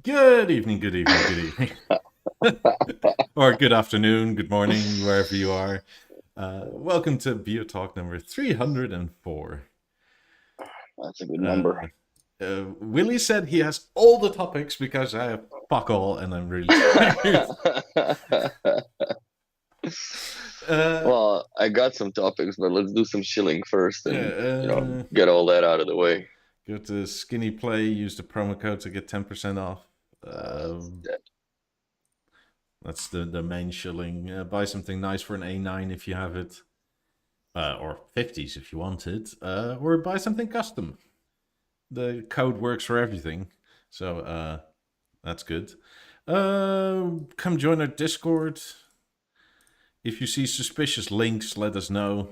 Good evening, good evening, good evening. Or good afternoon, good morning, wherever you are. Welcome to BeoTalk number 304. That's a good number. Willie said he has all the topics because I have fuck all and I'm really tired. Well, I got some topics, but let's do some shilling first and get all that out of the way. Go to Skinny Play, use the promo code to get 10% off. That's the main shilling. Buy something nice for an A9 if you have it, or 50s if you want it, or buy something custom. The code works for everything, so that's good. Come join our Discord. If you see suspicious links, let us know.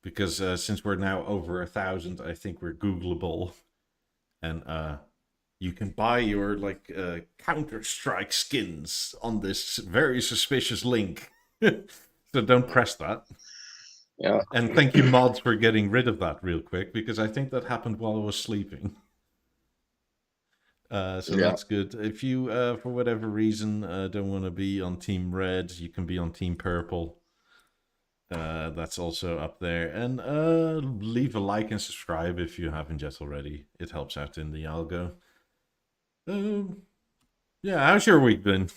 Because since we're now over 1,000, I think we're Googleable. And you can buy your Counter-Strike skins on this very suspicious link. So don't press that. Yeah. And thank you, mods, for getting rid of that real quick, because I think that happened while I was sleeping. That's good. If you, for whatever reason, don't want to be on Team Red, you can be on Team Purple. That's also up there. And leave a like and subscribe if you haven't yet already. It helps out in the algo. Yeah, how's your week been?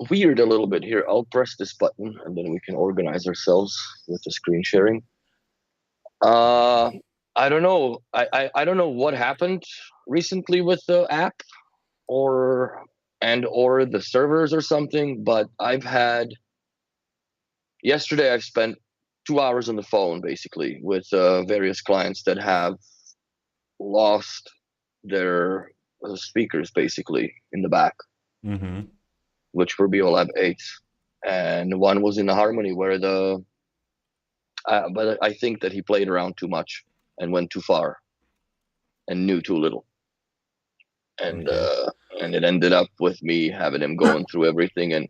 Weird a little bit here. I'll press this button and then we can organize ourselves with the screen sharing. I don't know. I don't know what happened recently with the app or the servers or something, but yesterday I've spent 2 hours on the phone basically with various clients that have lost their speakers basically in the back, which were BeoLab 8s, and one was in the Harmony where but I think that he played around too much and went too far. and knew too little. And Okay. and it ended up with me having him going through everything. And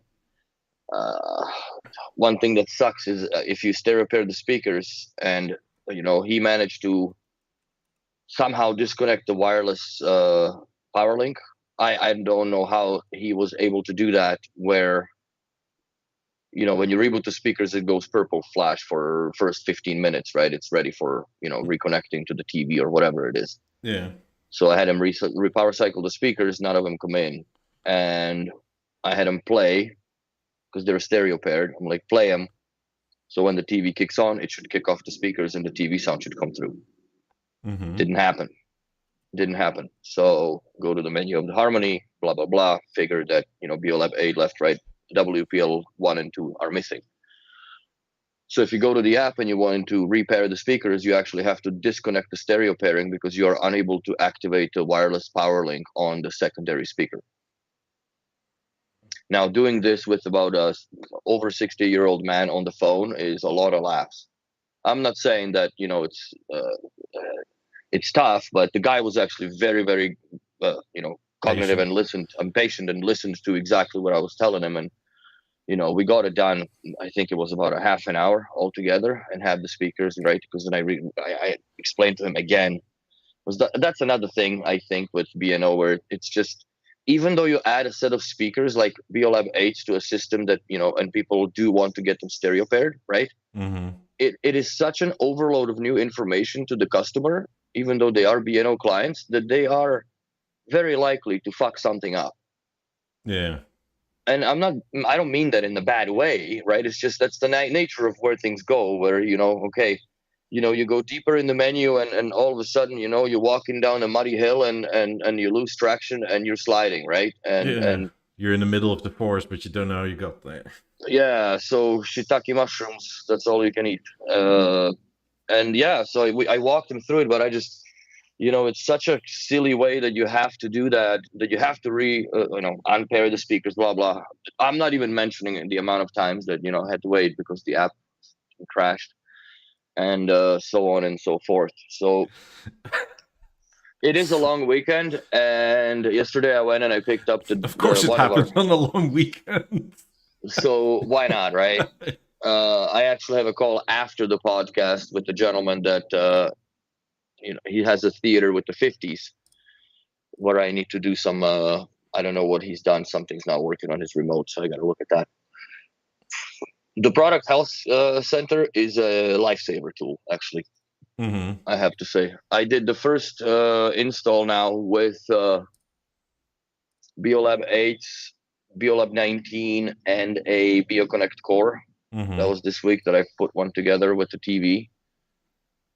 one thing that sucks is if you stereo pair the speakers, and he managed to somehow disconnect the wireless power link. I don't know how he was able to do that, where when you reboot the speakers, it goes purple flash for first 15 minutes, right? It's ready for reconnecting to the TV or whatever it is. Yeah. So I had him repower cycle the speakers, none of them come in, and I had him play because they're stereo paired. I'm like, play them, so when the TV kicks on, it should kick off the speakers and the TV sound should come through. Mm-hmm. Didn't happen. So go to the menu of the Harmony, blah blah blah. Figure that BeoLab 8 left, right, WPL 1 and 2 are missing. So if you go to the app and you want to repair the speakers, you actually have to disconnect the stereo pairing because you are unable to activate the wireless power link on the secondary speaker. Now, doing this with about a over 60-year-old man on the phone is a lot of laughs. I'm not saying that it's tough, but the guy was actually very, very cognitive and patient and listened to exactly what I was telling him. And we got it done. I think it was about a half an hour altogether, and had the speakers right, because then I explained to him again. That's another thing I think with BNO, where it's just, even though you add a set of speakers like BeoLab 8 to a system that and people do want to get them stereo paired, right? Mm-hmm. It is such an overload of new information to the customer, even though they are BNO clients, that they are very likely to fuck something up. Yeah. And I don't mean that in a bad way, right? It's just that's the nature of where things go, where okay, you go deeper in the menu, and all of a sudden you're walking down a muddy hill, and you lose traction and you're sliding, right? And you're in the middle of the forest, but you don't know how you got there. yeah, so shiitake mushrooms, that's all you can eat. And yeah, so I walked him through it, but I just it's such a silly way that you have to do that you have to unpair the speakers, blah blah. I'm not even mentioning the amount of times that I had to wait because the app crashed, and so on and so forth. So it is a long weekend, and yesterday I went and I picked up Of course, it one happens of our. on a long weekend. So why not, right? I actually have a call after the podcast with the gentleman that he has a theater with the 50s, where I need to do some. I don't know what he's done. Something's not working on his remote, so I got to look at that. The product health center is a lifesaver tool, actually. Mm-hmm. I have to say, I did the first install now with BeoLab 8, BeoLab 19, and a BeoConnect core. Mm-hmm. That was this week that I put one together with the TV.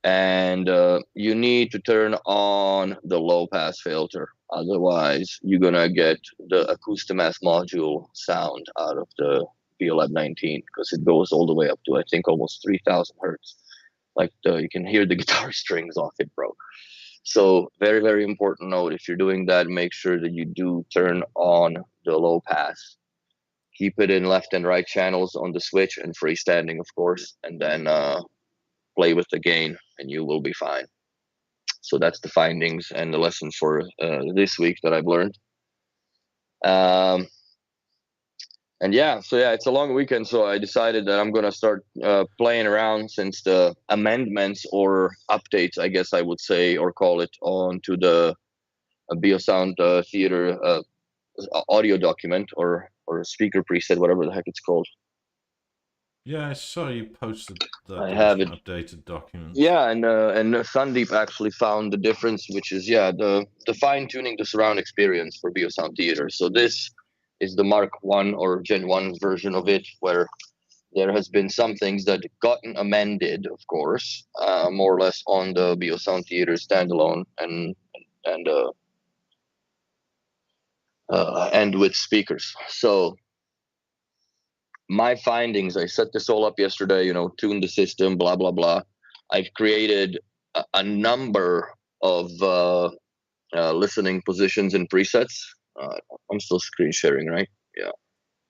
And you need to turn on the low pass filter, otherwise you're gonna get the Acoustimass module sound out of the BeoLab 19, because it goes all the way up to, I think, almost 3,000 hertz. Like you can hear the guitar strings off it, bro. So very, very important note: if you're doing that, make sure that you do turn on the low pass. Keep it in left and right channels on the switch, and freestanding, of course, and then play with the gain, and you will be fine. So that's the findings and the lessons for this week that I've learned. And yeah, so yeah, it's a long weekend, so I decided that I'm gonna start playing around, since the amendments or updates, I guess I would say, or call it, onto the BeoSound Theater audio document, or speaker preset, whatever the heck it's called. Yeah, I saw you posted that I there was have an it. updated document. Yeah, and Sandeep actually found the difference, which is the fine tuning the surround experience for BeoSound Theater. So this is the Mark 1 or Gen 1 version of it, where there has been some things that gotten amended, of course, more or less on the BeoSound Theater standalone, and with speakers. So my findings, I set this all up yesterday, tuned the system, blah blah blah. I've created a number of listening positions and presets. I'm still screen sharing, right? Yeah,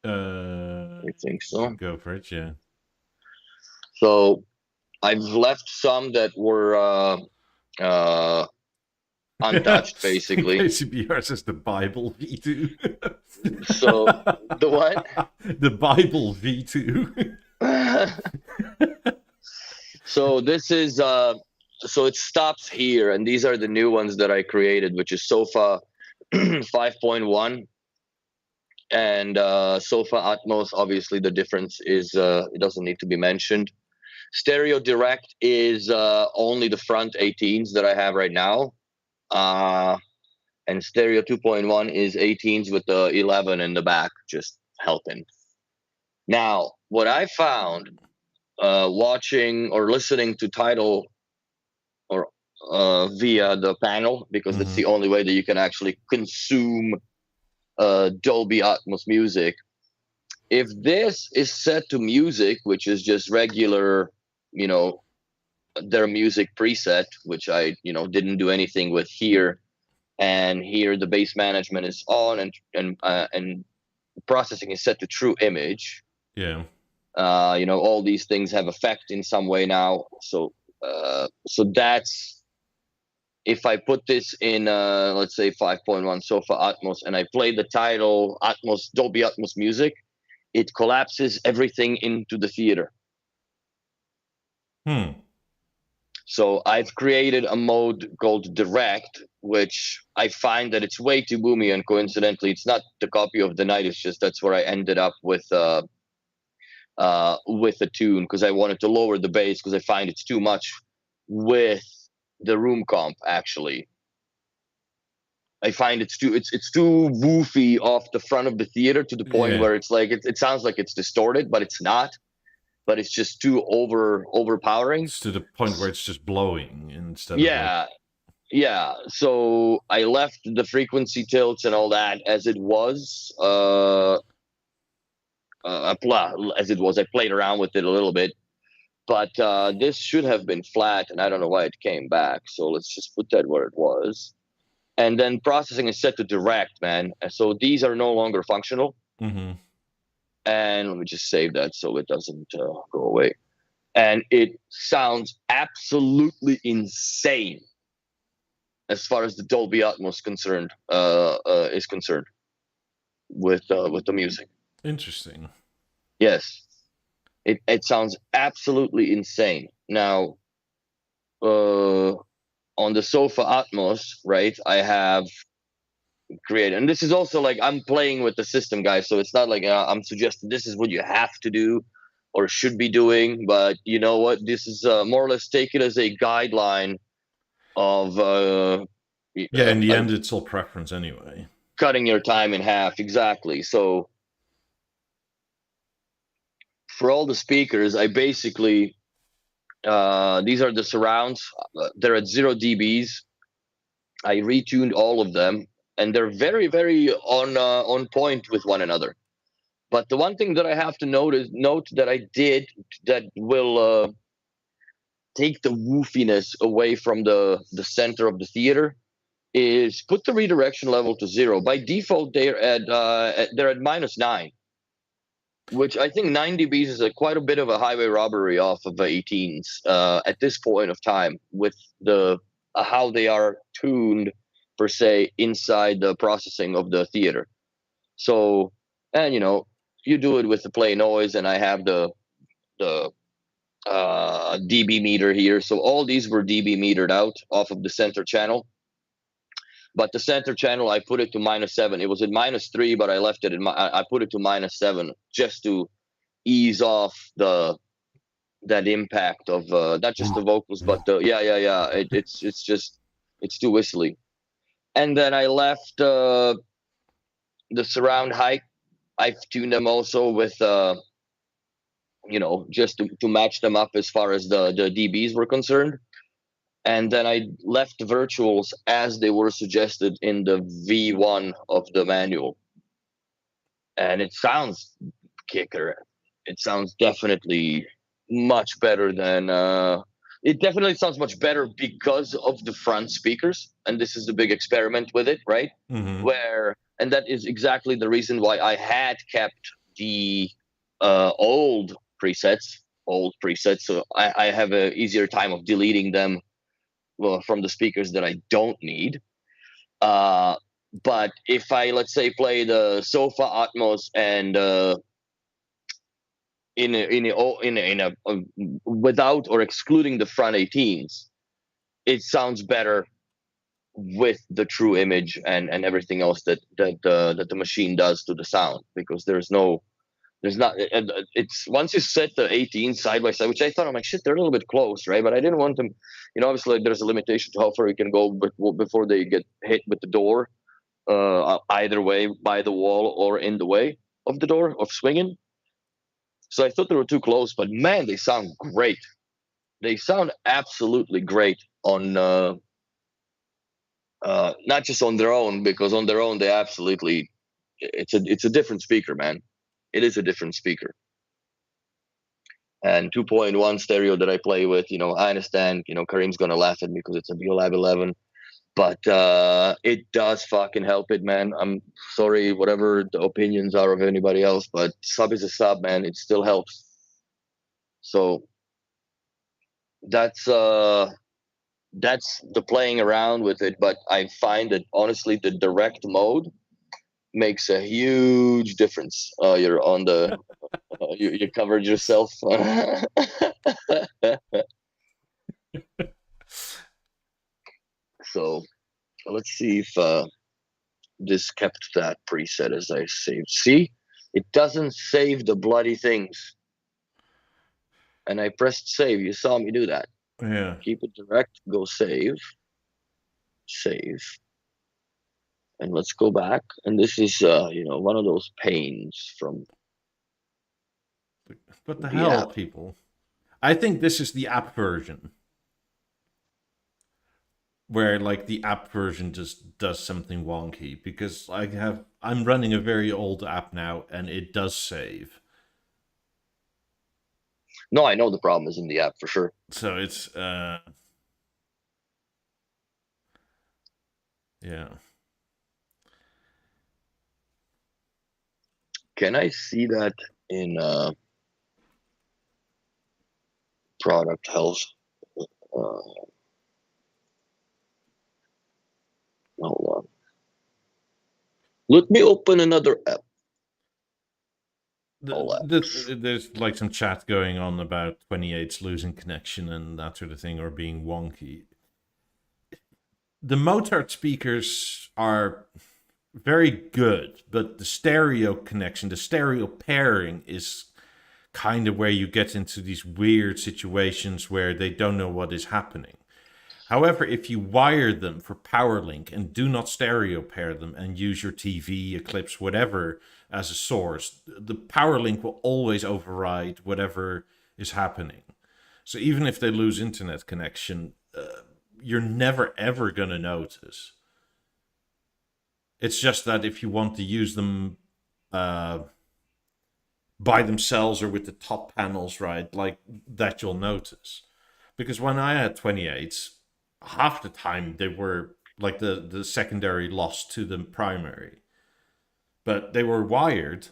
I think so. Go for it, yeah. So I've left some that were untouched, basically. KCBR is the Bible V2. So the what? The Bible V2. So this is so it stops here, and these are the new ones that I created, which is Sofa 5.1 and Sofa Atmos. Obviously, the difference is it doesn't need to be mentioned. Stereo Direct is only the front 18s that I have right now. And Stereo 2.1 is 18s with the 11 in the back, just helping. Now, what I found watching or listening to Tidal or via the panel, because that's the only way that you can actually consume Dolby Atmos music. If this is set to music, which is just regular, their music preset, which I, didn't do anything with here, and here the bass management is on, and processing is set to true image. Yeah. All these things have effect in some way now. So that's, if I put this in, let's say 5.1 Sofa Atmos, and I play the Tidal Atmos, Dolby Atmos music, it collapses everything into the theater. So I've created a mode called Direct, which I find that it's way too boomy, and coincidentally, it's not the copy of the night. It's just that's where I ended up with a tune, because I wanted to lower the bass because I find it's too much with the room comp. Actually, I find it's too woofy off the front of the theater to the point where it's like it sounds like it's distorted, but it's not. But it's just too overpowering. It's to the point where it's just blowing instead of yeah. So I left the frequency tilts and all that as it was. As it was, I played around with it a little bit, but this should have been flat, and I don't know why it came back. So let's just put that where it was. And then processing is set to direct, man. And so these are no longer functional. And let me just save that so it doesn't go away. And it sounds absolutely insane as far as the Dolby Atmos is concerned with the music. Interesting. Yes, it sounds absolutely insane. Now, on the Sofa Atmos, right, I have created, and this is also like I'm playing with the system, guys. So it's not like I'm suggesting this is what you have to do or should be doing, but you know what? This is more or less take it as a guideline of in the end, it's all preference anyway. Cutting your time in half, exactly. So for all the speakers, I basically these are the surrounds. They're at 0 dBs. I retuned all of them, and they're very, very on point with one another. But the one thing that I have to note that I did that will take the woofiness away from the center of the theater is put the redirection level to 0. By default, they're at -9, which I think 9 dBs is quite a bit of a highway robbery off of the 18s at this point of time with the how they are tuned per se inside the processing of the theater. So, and you do it with the play noise, and I have the dB meter here. So all these were dB metered out off of the center channel. But the center channel, I put it to -7. It was at -3, but I left it I put it to -7 just to ease off that impact of not just the vocals, but the it's too whistly. And then I left the surround height. I've tuned them also with just to match them up as far as the dBs were concerned. And then I left the virtuals as they were suggested in the V1 of the manual. And it sounds kicker. It sounds definitely much better than it definitely sounds much better because of the front speakers. And this is the big experiment with it, right? And that is exactly the reason why I had kept the old presets. So I have an easier time of deleting them from the speakers that I don't need. But if I, let's say, play the Sofa Atmos and without or excluding the front 18s, it sounds better with the true image and everything else that the machine does to the sound, because there's not, it's once you set the 18 side by side, which I thought, I'm like, shit, they're a little bit close, right? But I didn't want them, obviously there's a limitation to how far you can go before they get hit with the door, either way, by the wall or in the way of the door of swinging. So I thought they were too close, but man, they sound great. They sound absolutely great on not just on their own, because on their own they absolutely, it's a different speaker, man. It is a different speaker. And 2.1 stereo that I play with, I understand, Karim's gonna laugh at me because it's a BeoLab 11, but it does fucking help it, man. I'm sorry, whatever the opinions are of anybody else, but sub is a sub, man. It still helps. So that's the playing around with it. But I find that honestly, the direct mode makes a huge difference. You're on the you covered yourself. So let's see if this kept that preset as I saved. See, it doesn't save the bloody things. And I pressed save. You saw me do that. Yeah. Keep it direct. Go save. Save. And let's go back. And this is, one of those pains from. What the hell, app. people? I think this is the app version, where like the app version just does something wonky, because I'm running a very old app now and it does save. No, I know the problem is in the app for sure. So it's yeah. Can I see that in product health? Hold on. Let me open another app. There's like some chat going on about 28s losing connection and that sort of thing, or being wonky. The Mozart speakers are very good, but the stereo connection, the stereo pairing is kind of where you get into these weird situations where they don't know what is happening. However, if you wire them for power link and do not stereo pair them and use your TV, Eclipse, whatever as a source, the power link will always override whatever is happening. So even if they lose internet connection, you're never ever going to notice. It's just that if you want to use them by themselves or with the top panels, right, like that, you'll notice. Because when I had 28s, half the time they were like the secondary lost to the primary, but they were wired,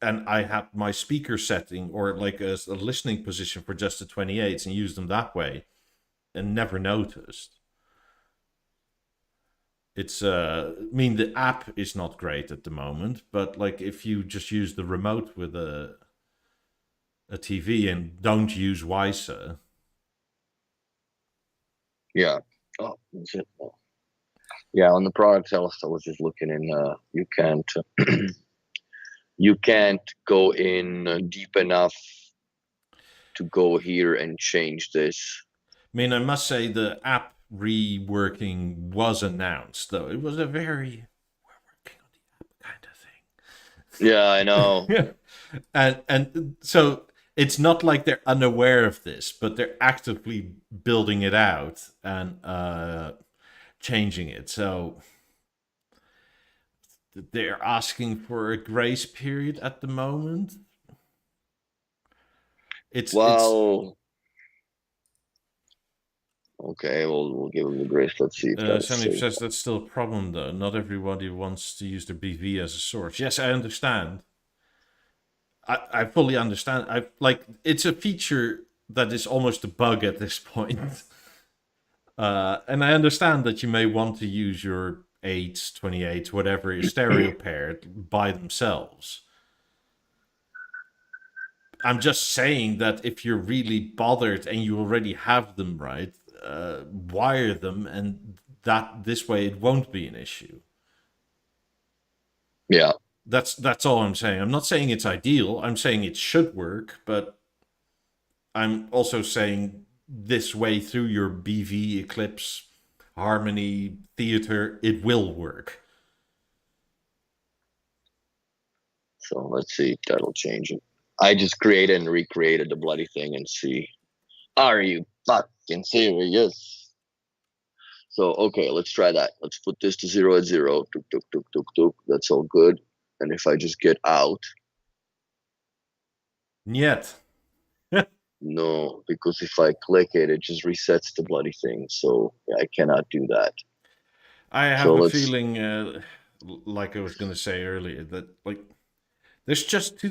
and I had my speaker setting or like a listening position for just the 28s and used them that way and never noticed. It's I mean, the app is not great at the moment, but like if you just use the remote with a TV and don't use WiSA. Yeah. Oh, that's it. Oh. Yeah, on the product health, I was just looking in. You can't you can't go in deep enough to go here and change this. I mean, I must say the app reworking was announced, though. It was a very, we're working on the app kind of thing. Yeah, I know. and so it's not like they're unaware of this, but they're actively building it out and changing it. So they're asking for a grace period at the moment. It's okay, we'll give them the grace. Let's see if that's Sandy says that's still a problem, though. Not everybody wants to use their BV as a source. Yes, I understand. I fully understand. It's a feature that is almost a bug at this point. And I understand that you may want to use your 8s, 28s, whatever is stereo paired by themselves. I'm just saying that if you're really bothered and you already have them right, wire them, and that this way it won't be an issue. Yeah. That's all I'm saying. I'm not saying it's ideal. I'm saying it should work, but I'm also saying this way through your BV, Eclipse, Harmony, Theater, it will work. So let's see if that'll change it. I just created and recreated the bloody thing and see. Are you fucking serious? So, okay, let's try that. Let's put this to 0 at 0. Tuk, tuk, tuk, tuk, tuk. That's all good. And if I just get out. Yet. No, because if I click it, it just resets the bloody thing. So yeah, I cannot do that. I have a feeling, like I was going to say earlier, that like there's just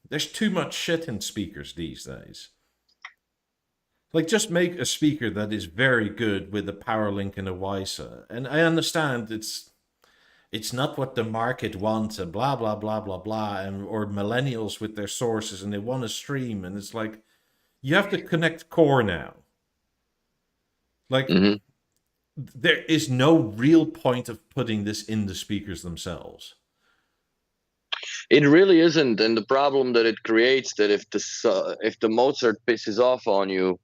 there's too much shit in speakers these days. Like, just make a speaker that is very good with a power link and a WISA. And I understand it's not what the market wants, and blah blah blah blah blah, and or millennials with their sources and they want to stream, and it's like you have to connect core now. Like, there is no real point of putting this in the speakers themselves. It really isn't, and the problem that it creates, that if the Mozart pisses off on you,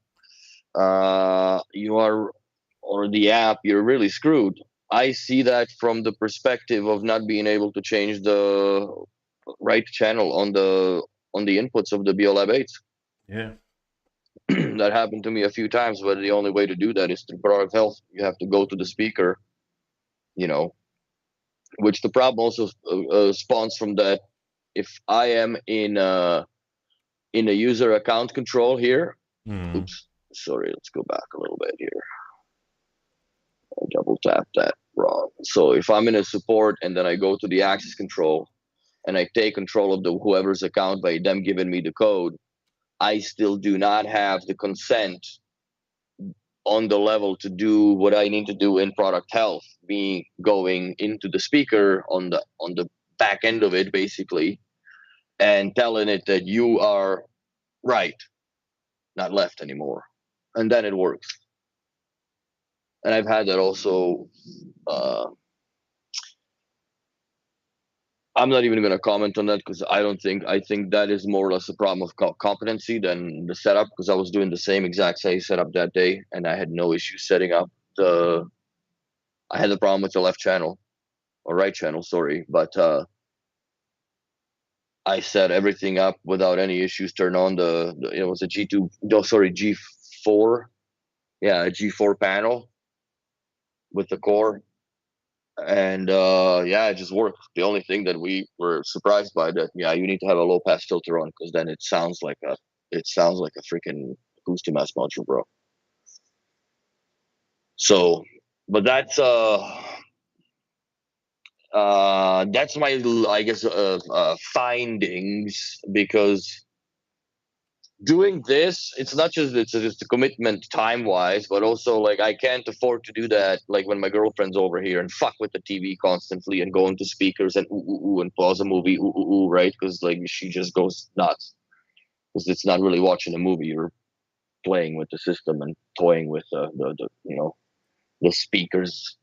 you are, or the app, you're really screwed. I see that from the perspective of not being able to change the right channel on the inputs of the BeoLab 8s. Yeah. That happened to me a few times, but the only way to do that is through product health. You have to go to the speaker, which the problem also spawns from that. If I am in a user account control here, oops, sorry, let's go back a little bit here. I double tap that wrong. So if I'm in a support and then I go to the access control and I take control of the whoever's account by them giving me the code, I still do not have the consent on the level to do what I need to do in product health, me going into the speaker on the back end of it, basically, and telling it that you are right, not left anymore. And then it works. And I've had that also. I'm not even going to comment on that because I think that is more or less a problem of competency than the setup, because I was doing the same exact same setup that day and I had no issue setting up I had the problem with the left channel or right channel, sorry, but I set everything up without any issues, turn on it was a G2, no, sorry, G4. Yeah, a G4 panel with the core. And yeah, it just worked. The only thing that we were surprised by, that you need to have a low pass filter on, because then it sounds like a freaking acoustic mass module, bro. So, but that's my, I guess, findings, because doing this, it's just a commitment time wise, but also like I can't afford to do that like when my girlfriend's over here and fuck with the TV constantly and go into speakers and ooh and pause a movie ooh, right? Because like she just goes nuts, because it's not really watching a movie, you're playing with the system and toying with the speakers,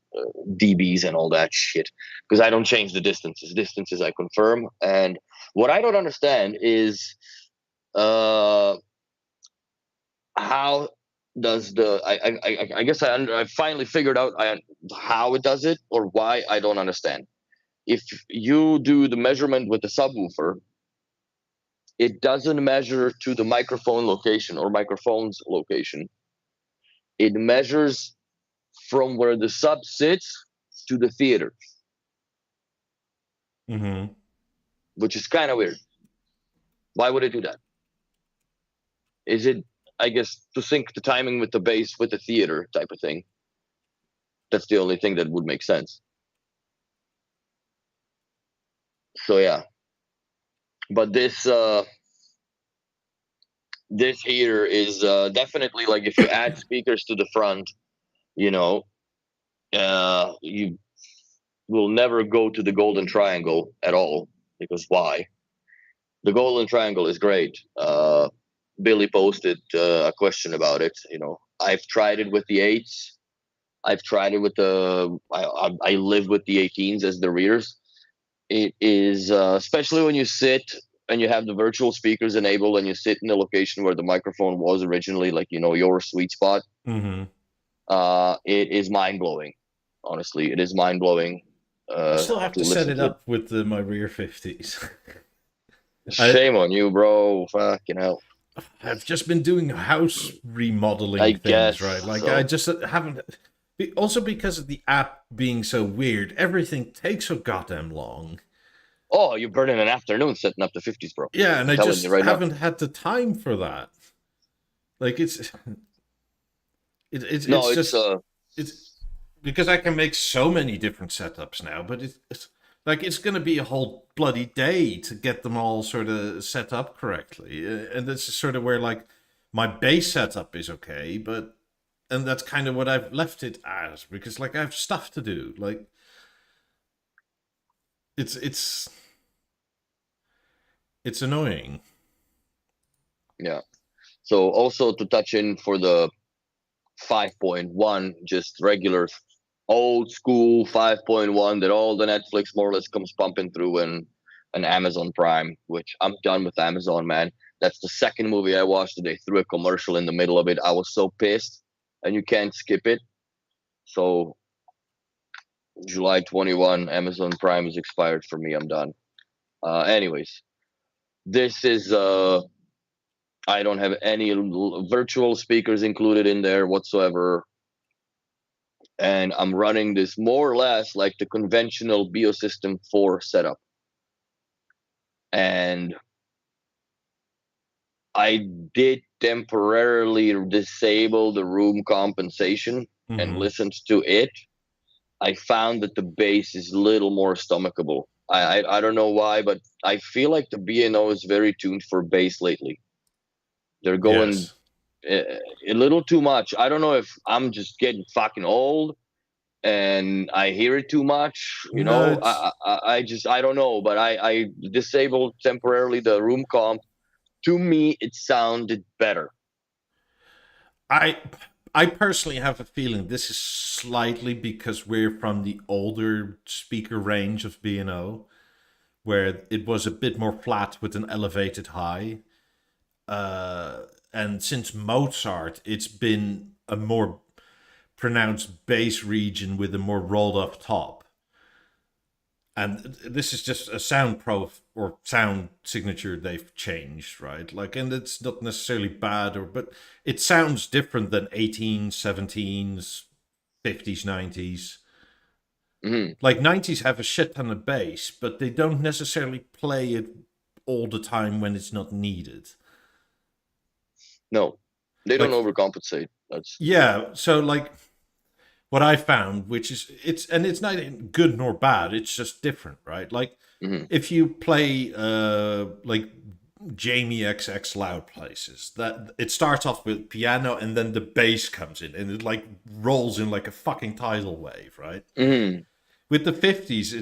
dBs and all that shit, because I don't change the distances I confirm. And what I don't understand is how does I guess I finally figured out how it does it, or why I don't understand. If you do the measurement with the subwoofer, it doesn't measure to the microphone location or microphone's location. It measures from where the sub sits to the theater, which is kind of weird. Why would it do that? Is it, I guess, to sync the timing with the bass with the theater type of thing? That's the only thing that would make sense. So yeah, but this here is definitely, like, if you add speakers to the front, you know, you will never go to the golden triangle at all, because why? The golden triangle is great. Billy posted a question about it. I've tried it with the 8s. I've tried it with I live with the 18s as the rears. It is, especially when you sit and you have the virtual speakers enabled and you sit in the location where the microphone was originally, like, your sweet spot. Mm-hmm. It is mind blowing. Honestly, it is mind blowing. I still have To to set listen it to it. up with my rear 50s. Shame on you, bro. Fucking hell. I've just been doing house I remodeling things, guess right? Like, I so. just haven't. Also, because of the app being so weird, everything takes so goddamn long. Oh, you're burning an afternoon setting up the 50s, bro. Yeah, and I'm I telling you just right now. haven't had the time for that. Like, No, it's it's just it's because I can make so many different setups now, but it's like it's going to be a whole bloody day to get them all sort of set up correctly, and this is sort of where like my base setup is okay, but and that's kind of what I've left it as because like I have stuff to do. Like it's it's annoying. yeah. So also to touch in for the 5.1, just regular old school 5.1 that all the Netflix more or less comes pumping through, and an Amazon Prime, which I'm done with Amazon, man. That's the second movie I watched that they threw a commercial in the middle of it. I was so pissed, and you can't skip it. So July 21, Amazon Prime is expired for me. I'm done. Anyways, this is I don't have any virtual speakers included in there whatsoever, and I'm running this more or less like the conventional Biosystem 4 setup. And I did temporarily disable the room compensation and Mm-hmm. listened to it. I found that the bass is a little more stomachable. I don't know why, but I feel like the B&O is very tuned for bass lately. They're going Yes. a little too much. I don't know if I'm just getting fucking old and I hear it too much. No, it's I don't know, but I disabled temporarily the room comp. To me, it sounded better. I I personally have a feeling this is slightly because we're from the older speaker range of B&O, where it was a bit more flat with an elevated high. And since Mozart, it's been a more pronounced bass region with a more rolled up top. And this is just a sound or sound signature they've changed, right? Like, and it's not necessarily bad but it sounds different than 18s, 17s, 50s, 90s. Hmm. Like 90s have a shit ton of bass, but they don't necessarily play it all the time when it's not needed. No, they don't Like, overcompensate. That's yeah, so like what I found, which is it's neither good nor bad. It's just different, right? Like hmm if you play like Jamie XX loud places, that it starts off with piano and then the bass comes in and it like rolls in like a fucking tidal wave, right? hmm With the 50s,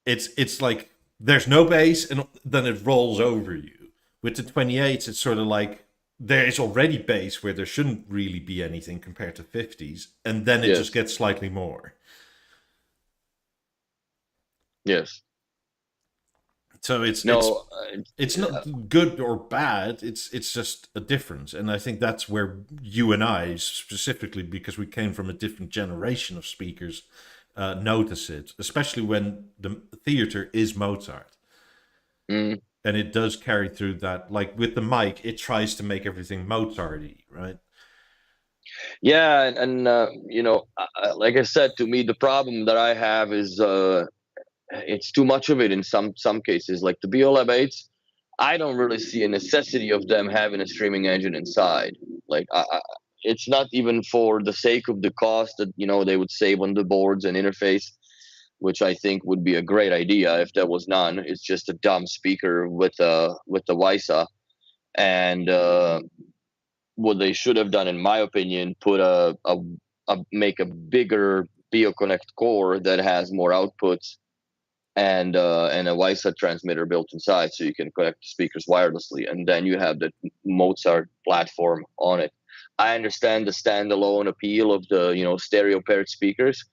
it's like there's no bass and then it rolls over you. With the 28s, it's sort of like there is already bass where there shouldn't really be anything compared to 50s, and then it just yes, gets slightly more. yes. So No, it's not good or bad. It's just a difference, and I think that's where you and I specifically, because we came from a different generation of speakers, notice it, especially when the theater is Mozart. mm, And it does carry through that. Like with the mic, it tries to make everything Mozart-y, right? yeah, and like I said, to me, the problem that I have is it's too much of it in some cases. Like the BioLab 8s, I don't really see a necessity of them having a streaming engine inside. Like it's not even for the sake of the cost that they would save on the boards and interface, which I think would be a great idea if there was none. It's just a dumb speaker with the WISA, and what they should have done, in my opinion, put a make a bigger BeoConnect core that has more outputs and a Wi-Fi transmitter built inside, so you can connect the speakers wirelessly, and then you have the Mozart platform on it. I understand the standalone appeal of the stereo paired speakers,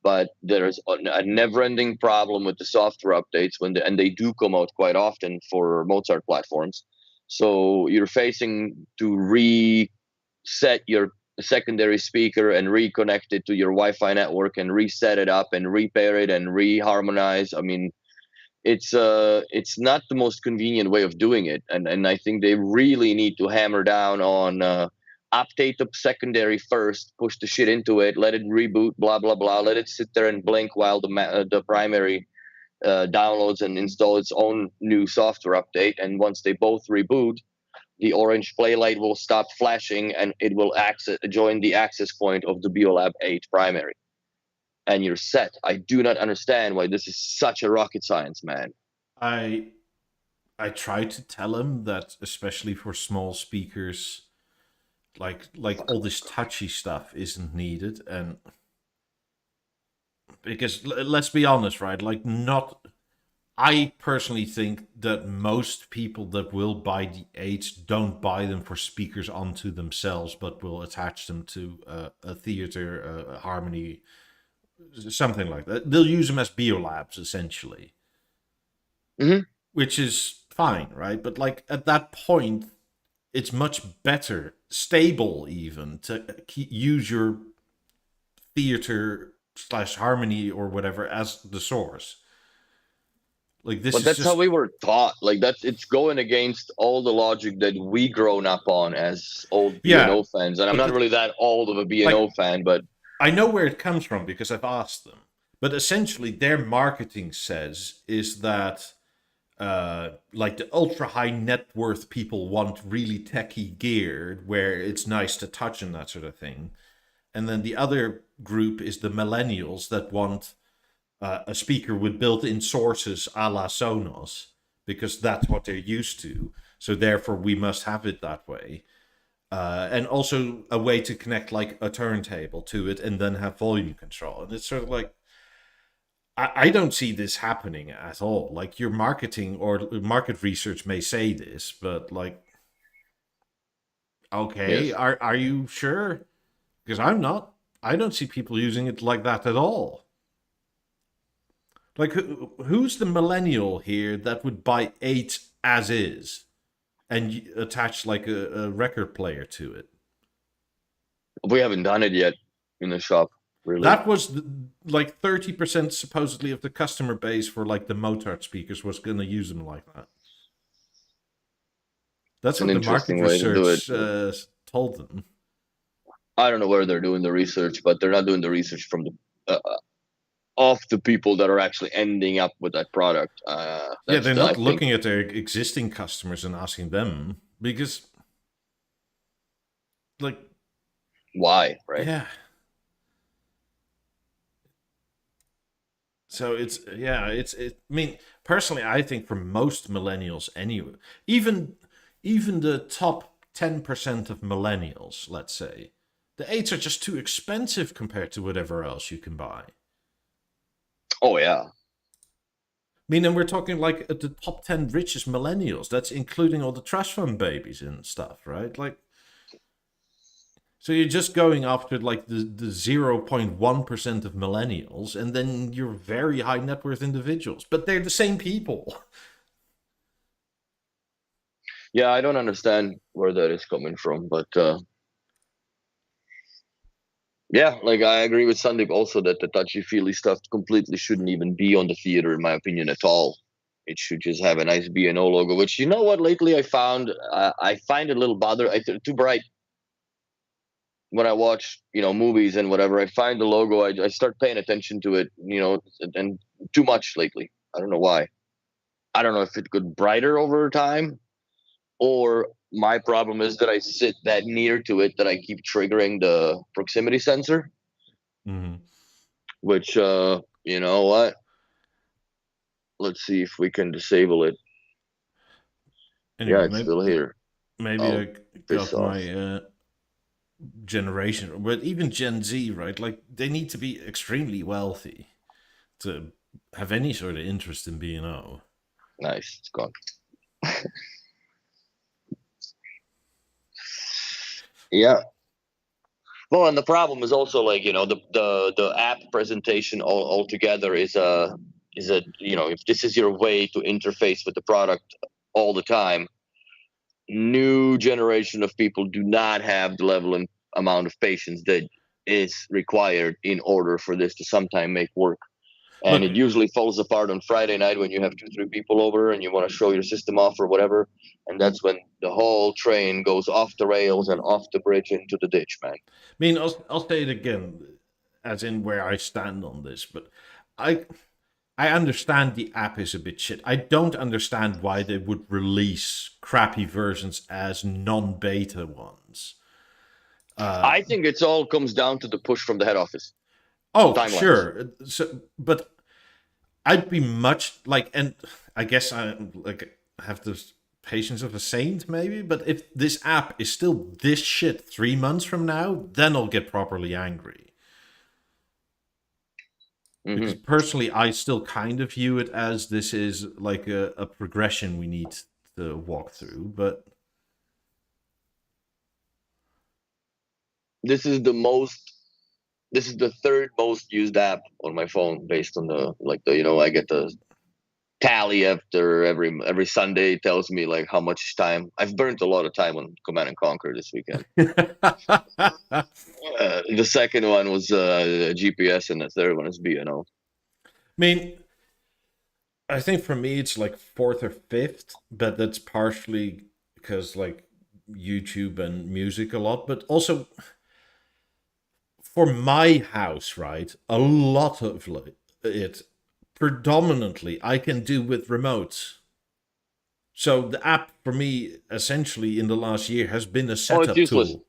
but there's a never-ending problem with the software updates and they do come out quite often for Mozart platforms. So you're facing to reset your secondary speaker and reconnect it to your Wi-Fi network and reset it up and repair it and reharmonize. I mean, it's not the most convenient way of doing it, and I think they really need to hammer down on update the secondary first, push the shit into it, let it reboot, blah blah blah, let it sit there and blink while the primary downloads and install its own new software update, and once they both reboot, the orange play light will stop flashing and it will join the access point of the BeoLab 8 primary. And you're set. I do not understand why this is such a rocket science, man. I try to tell him that, especially for small speakers, like all this touchy stuff isn't needed, and because let's be honest, right? Like, not. I personally think that most people that will buy the 8s don't buy them for speakers onto themselves, but will attach them to a theater, a Harmony, something like that. They'll use them as BeoLabs, essentially. Mm-hmm. Which is fine, right? But like at that point, it's much better, stable even, to use your theater / Harmony or whatever as the source. Like this, but that's how we were taught. Like it's going against all the logic that we grown up on as old B&O fans. And I'm not really that old of a B&O fan, but I know where it comes from because I've asked them. But essentially, their marketing says is that like the ultra high net worth people want really techie gear where it's nice to touch and that sort of thing. And then the other group is the millennials that want a speaker with built-in sources a la Sonos because that's what they're used to. So therefore we must have it that way. And also a way to connect like a turntable to it and then have volume control. And it's sort of like, I don't see this happening at all. Like, your marketing or market research may say this, but like, okay, yes. are you sure? Because I'm not. I don't see people using it like that at all. Like, who's the millennial here that would buy 8 as is and attach like a record player to it? We haven't done it yet in the shop. Really. That was like 30% supposedly of the customer base for like the Mozart speakers was going to use them like that. That's what the market research told them. I don't know where they're doing the research, but they're not doing the research from the of the people that are actually ending up with that product. Yeah, they're not looking at their existing customers and asking them because, like, why, right? Yeah. So it's I mean, personally, I think for most millennials anyway, even the top 10% of millennials, let's say, the 8s are just too expensive compared to whatever else you can buy. Oh yeah. I mean, and we're talking like at the top 10 richest millennials. That's including all the trust fund babies and stuff, right? Like, so you're just going after like the 0.1% of millennials, and then you're very high net worth individuals, but they're the same people. Yeah, I don't understand where that is coming from, but yeah, like I agree with Sandeep also that the touchy-feely stuff completely shouldn't even be on the theater, in my opinion, at all. It should just have a nice B&O logo, which, you know what, lately I find it a little too bright. When I watch, movies and whatever, I find the logo, I start paying attention to it, and too much lately. I don't know why. I don't know if it got brighter over time, or my problem is that I sit that near to it that I keep triggering the proximity sensor. Mm-hmm. Which, you know what? Let's see if we can disable it. Anyway, yeah, it's still here. Maybe I got my generation, but even Gen Z, right? Like they need to be extremely wealthy to have any sort of interest in B&O. Nice, it's gone. Yeah. Well, and the problem is also like, you know, the app presentation altogether is a, you know, if this is your way to interface with the product all the time, new generation of people do not have the level and amount of patience that is required in order for this to sometime make work. And Look, it usually falls apart on Friday night when you have 2 3 people over and you want to show your system off or whatever, and that's when the whole train goes off the rails and off the bridge into the ditch, man. I mean, I'll say it again, as in where I stand on this, but I I understand the app is a bit shit. I don't understand why they would release crappy versions as non-beta ones. I think it's all comes down to the push from the head office. Oh, Timelines. sure. So, but I'd be much like, and I guess I like have the patience of a saint, maybe. But if this app is still this shit 3 months from now, then I'll get properly angry. Because personally, I still kind of view it as this is like a progression we need to walk through. But This is the third most used app on my phone based on the you know, I get the tally after every Sunday. It tells me like how much time I've burnt. A lot of time on Command and Conquer this weekend. The second one was GPS, and the third one is B&O. I mean, I think for me it's like fourth or fifth, but that's partially because like YouTube and music a lot, but also for my house, right? A lot of it predominantly I can do with remotes. So the app for me essentially in the last year has been a setup tool.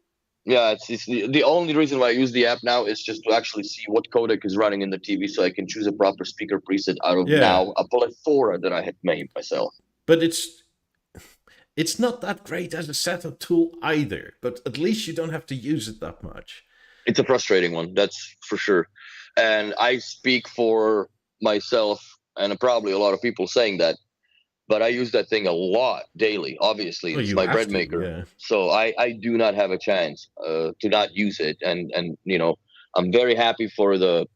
Yeah, it's the only reason why I use the app now is just to actually see what codec is running in the TV, so I can choose a proper speaker preset out of now a plethora that I had made myself. But it's not that great as a setup tool either. But at least you don't have to use it that much. It's a frustrating one, that's for sure. And I speak for myself and probably a lot of people saying that, but I use that thing a lot daily. Obviously, it's my bread maker, yeah. So I do not have a chance to not use it. And you know, I'm very happy for the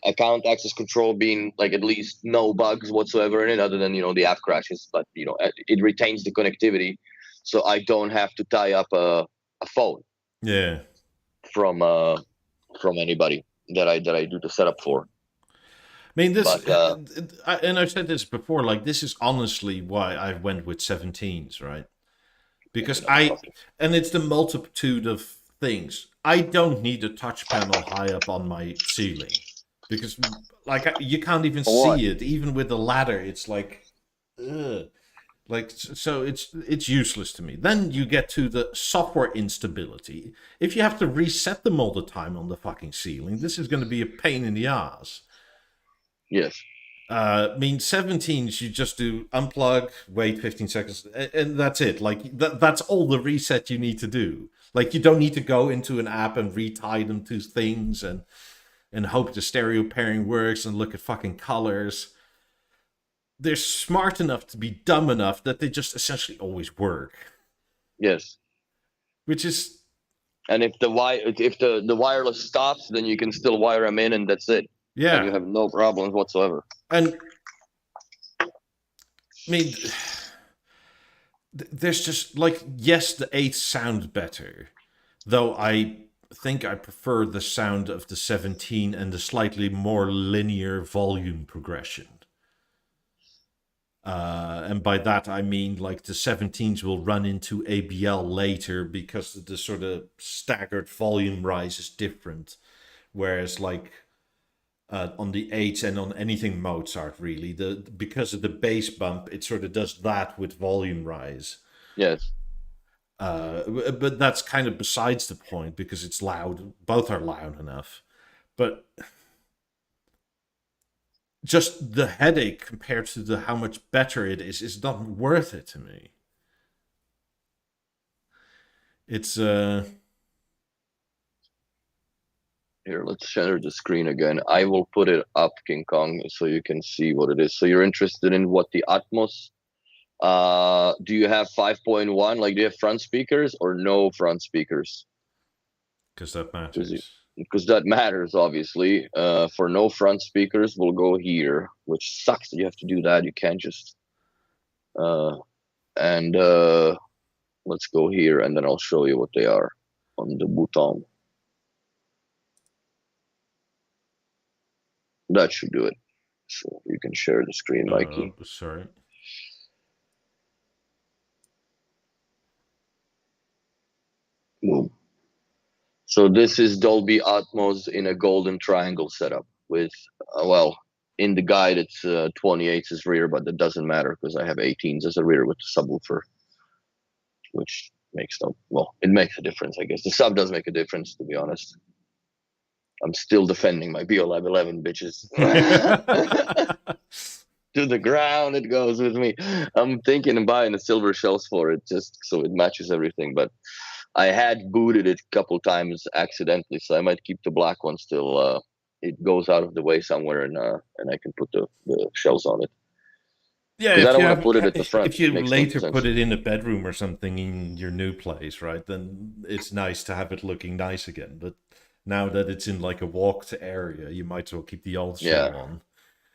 account access control being like at least no bugs whatsoever in it, other than, you know, the app crashes. But you know, it retains the connectivity, so I don't have to tie up a phone. Yeah. From anybody that I do the setup for. I mean, this, and I've said this before, like, this is honestly why I went with 17s, right? Because and it's the multitude of things. I don't need a touch panel high up on my ceiling. Because, like, you can't even see it. Even with the ladder, it's like, ugh. Like, so it's useless to me. Then you get to the software instability. If you have to reset them all the time on the fucking ceiling, this is going to be a pain in the ass. Yes. I mean, 17s, you just do unplug, wait 15 seconds, and that's it. Like, that's all the reset you need to do. Like, you don't need to go into an app and retie them to things and hope the stereo pairing works and look at fucking colors. They're smart enough to be dumb enough that they just essentially always work. Yes. Which is... And if the wireless stops, then you can still wire them in, and that's it. Yeah. And you have no problems whatsoever. And I mean, there's just like, yes, the 8s sound better, though I think I prefer the sound of the 17 and the slightly more linear volume progression. And by that I mean like the 17s will run into ABL later because the sort of staggered volume rise is different, whereas like on the 8s and on anything Mozart, really, because of the bass bump, it sort of does that with volume rise. Yes. But that's kind of besides the point because it's loud. Both are loud enough. But just the headache compared to how much better it is not worth it to me. It's Here, let's share the screen again. I will put it up, King Kong, so you can see what it is. So you're interested in what the Atmos? Do you have 5.1? Like, do you have front speakers or no front speakers? Because that matters. Because that matters, obviously. For no front speakers, we'll go here, which sucks that you have to do that. You can't just. Let's go here, and then I'll show you what they are on the button. That should do it. So you can share the screen, Mikey. Sorry. Boom. So this is Dolby Atmos in a golden triangle setup with, well, in the guide it's 28s as rear, but that doesn't matter because I have 18s as a rear with the subwoofer, which makes no, well, it makes a difference, I guess. The sub does make a difference, to be honest. I'm still defending my BeoLab 11, bitches. To the ground it goes with me. I'm thinking of buying the silver shells for it just so it matches everything, but I had booted it a couple times accidentally, so I might keep the black one still. It goes out of the way somewhere, and I can put the shells on it. Yeah, because I don't want to put it at the front. If you Makes later no sense. put it in a bedroom or something in your new place, right, then it's nice to have it looking nice again. But now that it's in like a walked area, you might as well keep the old shell on.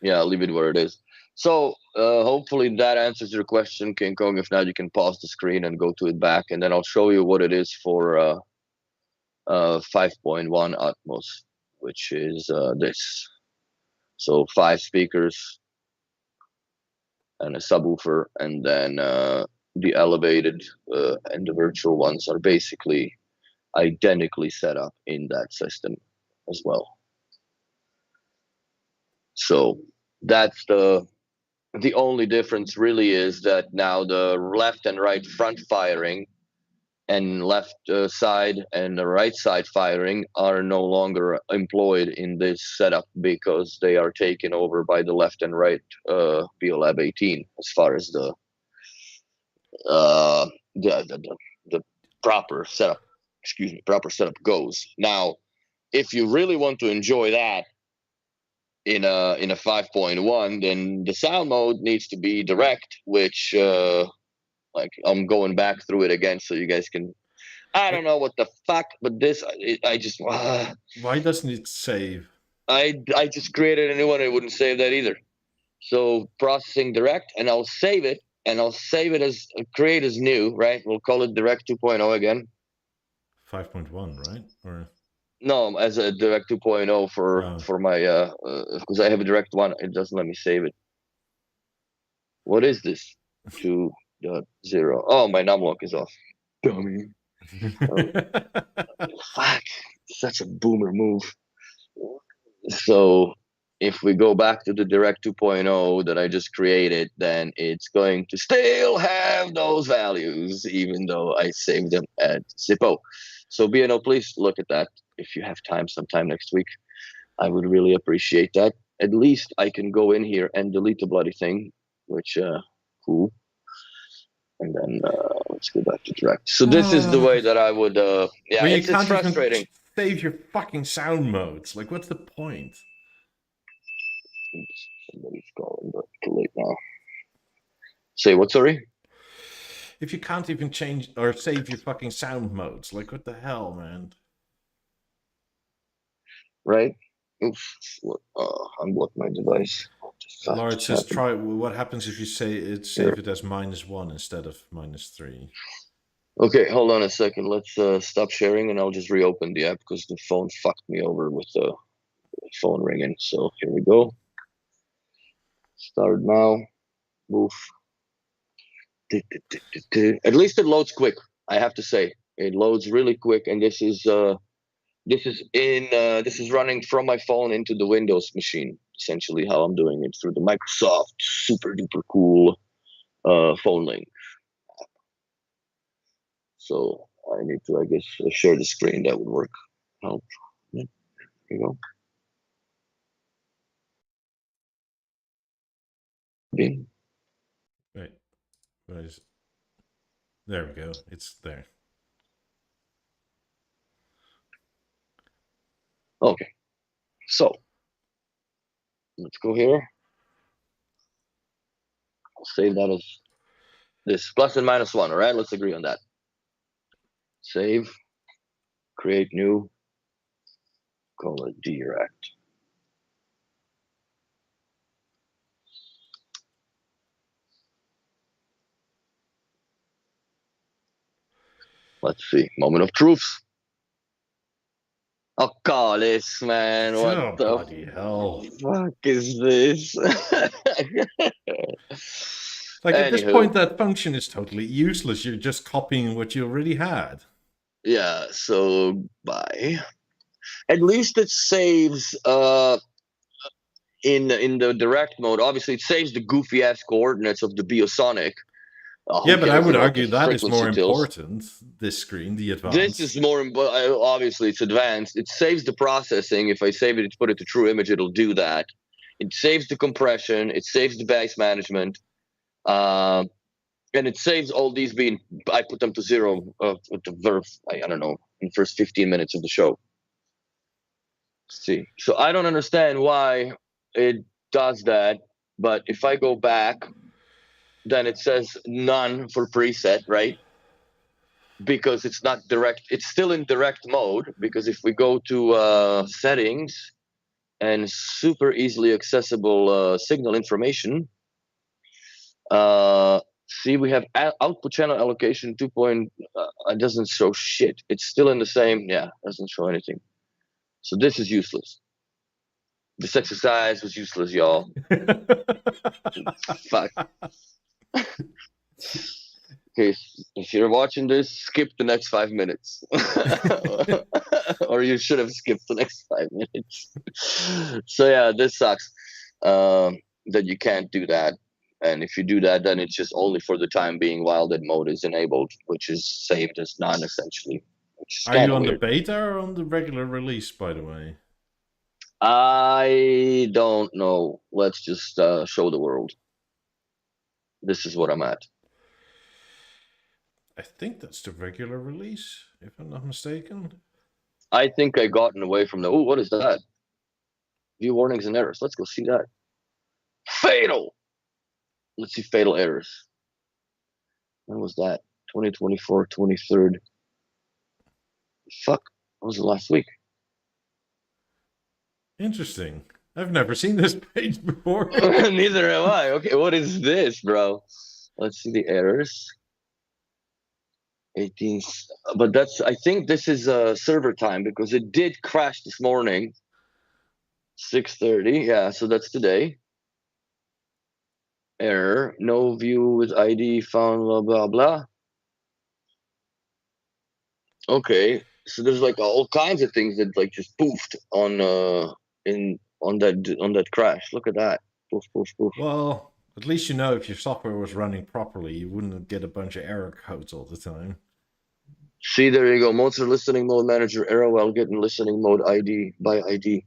Yeah, leave it where it is. So hopefully that answers your question, King Kong. If not, you can pause the screen and go to it back, and then I'll show you what it is for 5.1 Atmos, which is this. So 5 speakers and a subwoofer, and then the elevated and the virtual ones are basically identically set up in that system as well. So that's the only difference really, is that now the left and right front firing and left side and the right side firing are no longer employed in this setup because they are taken over by the left and right BeoLab 18 as far as the proper setup, proper setup goes. Now, if you really want to enjoy that in a 5.1, then the sound mode needs to be direct, which like I'm going back through it again so you guys can. I don't know what the fuck, but this I just Why doesn't it save? I just created a new one. It wouldn't save that either. So processing direct, and I'll save it, and I'll save it as create as new, right? We'll call it direct 2.0 again. 5.1, right? Or no, as a direct 2.0 for my because I have a direct one. It doesn't let me save it. What is this? 2.0. Oh, my numlock is off. Dummy. Fuck. Such a boomer move. So if we go back to the direct 2.0 that I just created, then it's going to still have those values, even though I saved them at Zippo. So BNO, please look at that if you have time sometime next week. I would really appreciate that. At least I can go in here and delete the bloody thing, which cool. And then let's go back to direct. So this is the way that I would. Yeah, well, it's frustrating. Save your fucking sound modes. Like, what's the point? Oops, somebody's calling, but too late now. Say what? Sorry. If you can't even change or save your fucking sound modes, like, what the hell, man? Right. Oops. Unblock my device. Lars says, try. What happens if you save it as -1 instead of -3? Okay, hold on a second. Let's stop sharing, and I'll just reopen the app because the phone fucked me over with the phone ringing. So here we go. Start now. Move. At least it loads quick. I have to say, it loads really quick, and this is running from my phone into the Windows machine. Essentially, how I'm doing it through the Microsoft super duper cool phone link. So I need to, I guess, share the screen. That would work. Help. There you go. Bing. Wait, what is? There we go. It's there. Okay, so let's go here. I'll save that as this plus and minus 1. All right, let's agree on that. Save, create new, call it direct. Let's see. Moment of truth. Oh, call this, man. What Oh, the bloody hell. fuck is this? Like, at this Anywho, point, that function is totally useless. You're just copying what you already had. yeah, so bye. At least it saves in the direct mode. Obviously, it saves the goofy ass coordinates of the Biosonic. Yeah, Who but I cares would about argue the that is more frequency tills? important, this screen, the This advanced. is more obviously it's advanced. It saves the processing. If I save it, put it to true image, it'll do that. It saves the compression. It saves the bass management, and it saves all these being. I put them to 0 with the verb. I don't know in the first 15 minutes of the show. Let's see, so I don't understand why it does that. But if I go back, then it says none for preset, right? Because it's not direct. It's still in direct mode, because if we go to settings and super easily accessible signal information, see, we have output channel allocation 2. It doesn't show shit. It's still in the same. Yeah, doesn't show anything. So this is useless. This exercise was useless, y'all. Fuck. Okay, if you're watching this, skip the next 5 minutes. Or you should have skipped the next 5 minutes. So yeah, this sucks, that you can't do that. And if you do that, then it's just only for the time being while that mode is enabled, which is saved as none essentially, which is Are kind you of on the weird. beta or on the regular release, by the way? I don't know. Let's just show the world. This is what I'm at. I think that's the regular release, if I'm not mistaken. I think I gotten away from the. Oh, what is that? View warnings and errors. Let's go see that. Fatal. Let's see fatal errors. When was that? 2024, 23rd. Fuck. What was it last week? Interesting. I've never seen this page before. Neither am I. Okay, what is this, bro? Let's see the errors. 18th. But that's, I think this is server time, because it did crash this morning. 6:30. Yeah, so that's today. Error. No view with ID found, blah, blah, blah. Okay. So there's like all kinds of things that like just poofed on on that crash. Look at that. Poof, poof, poof. Well, at least you know if your software was running properly, you wouldn't get a bunch of error codes all the time. See, there you go. Mozart listening mode manager error while getting listening mode ID by ID.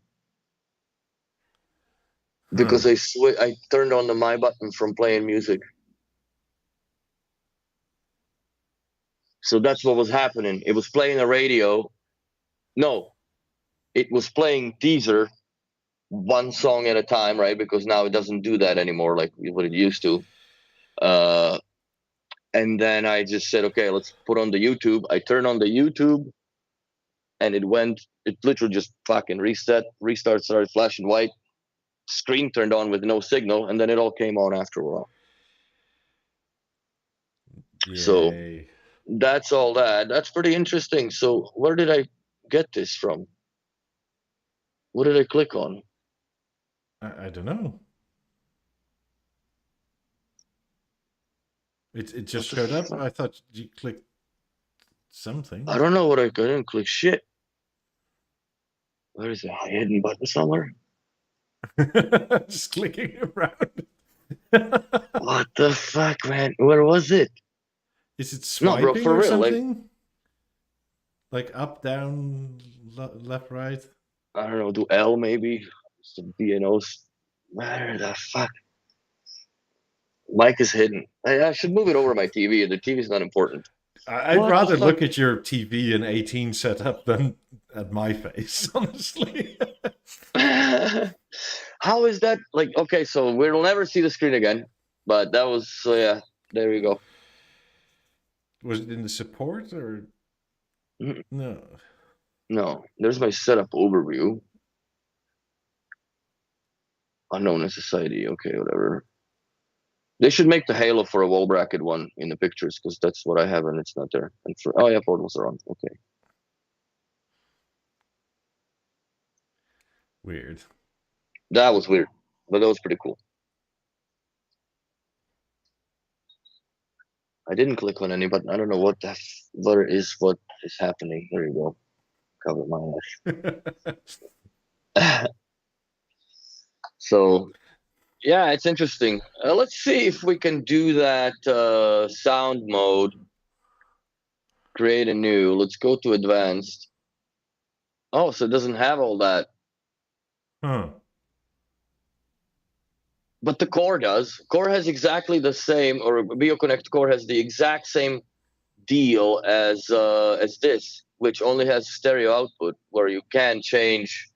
Because I turned on the my button from playing music. So that's what was happening. It was playing a radio. No, it was playing teaser, one song at a time, right? Because now it doesn't do that anymore like what it used to. And then I just said, okay, let's put on the YouTube. I turned on the YouTube, and it literally just fucking restart, started flashing white. Screen turned on with no signal, and then it all came on after a while. Yay. So that's all that. That's pretty interesting. So where did I get this from? What did I click on? I don't know. It just showed up. I thought you clicked something. I don't know what I didn't click shit. Where is it? A hidden button somewhere? Just clicking around. What the fuck, man? Where was it? Is it swiping no, bro, for or real, something? Like up, down, left, right? I don't know, do L maybe? Some BNOs. Where the fuck? Mic is hidden. I should move it over my TV. The TV is not important. I'd What the rather fuck? look at your TV in 18 setup than at my face, honestly. How is that? Like, okay, so we'll never see the screen again. But that was, so yeah, there you go. Was it in the support or Mm, no? No, there's my setup overview. Unknown in society. Okay, whatever. They should make the halo for a wall bracket one in the pictures because that's what I have and it's not there. And for oh yeah, portals are on. Okay. Weird. That was weird, but that was pretty cool. I didn't click on any button. I don't know what what is happening. There you go. Cover my eyes. So yeah, it's interesting. Let's see if we can do that sound mode. Create a new. Let's go to advanced. Oh, so it doesn't have all that. Huh. But the core does. Core has exactly the same, or BeoConnect Core has the exact same deal as this, which only has stereo output, where you can change.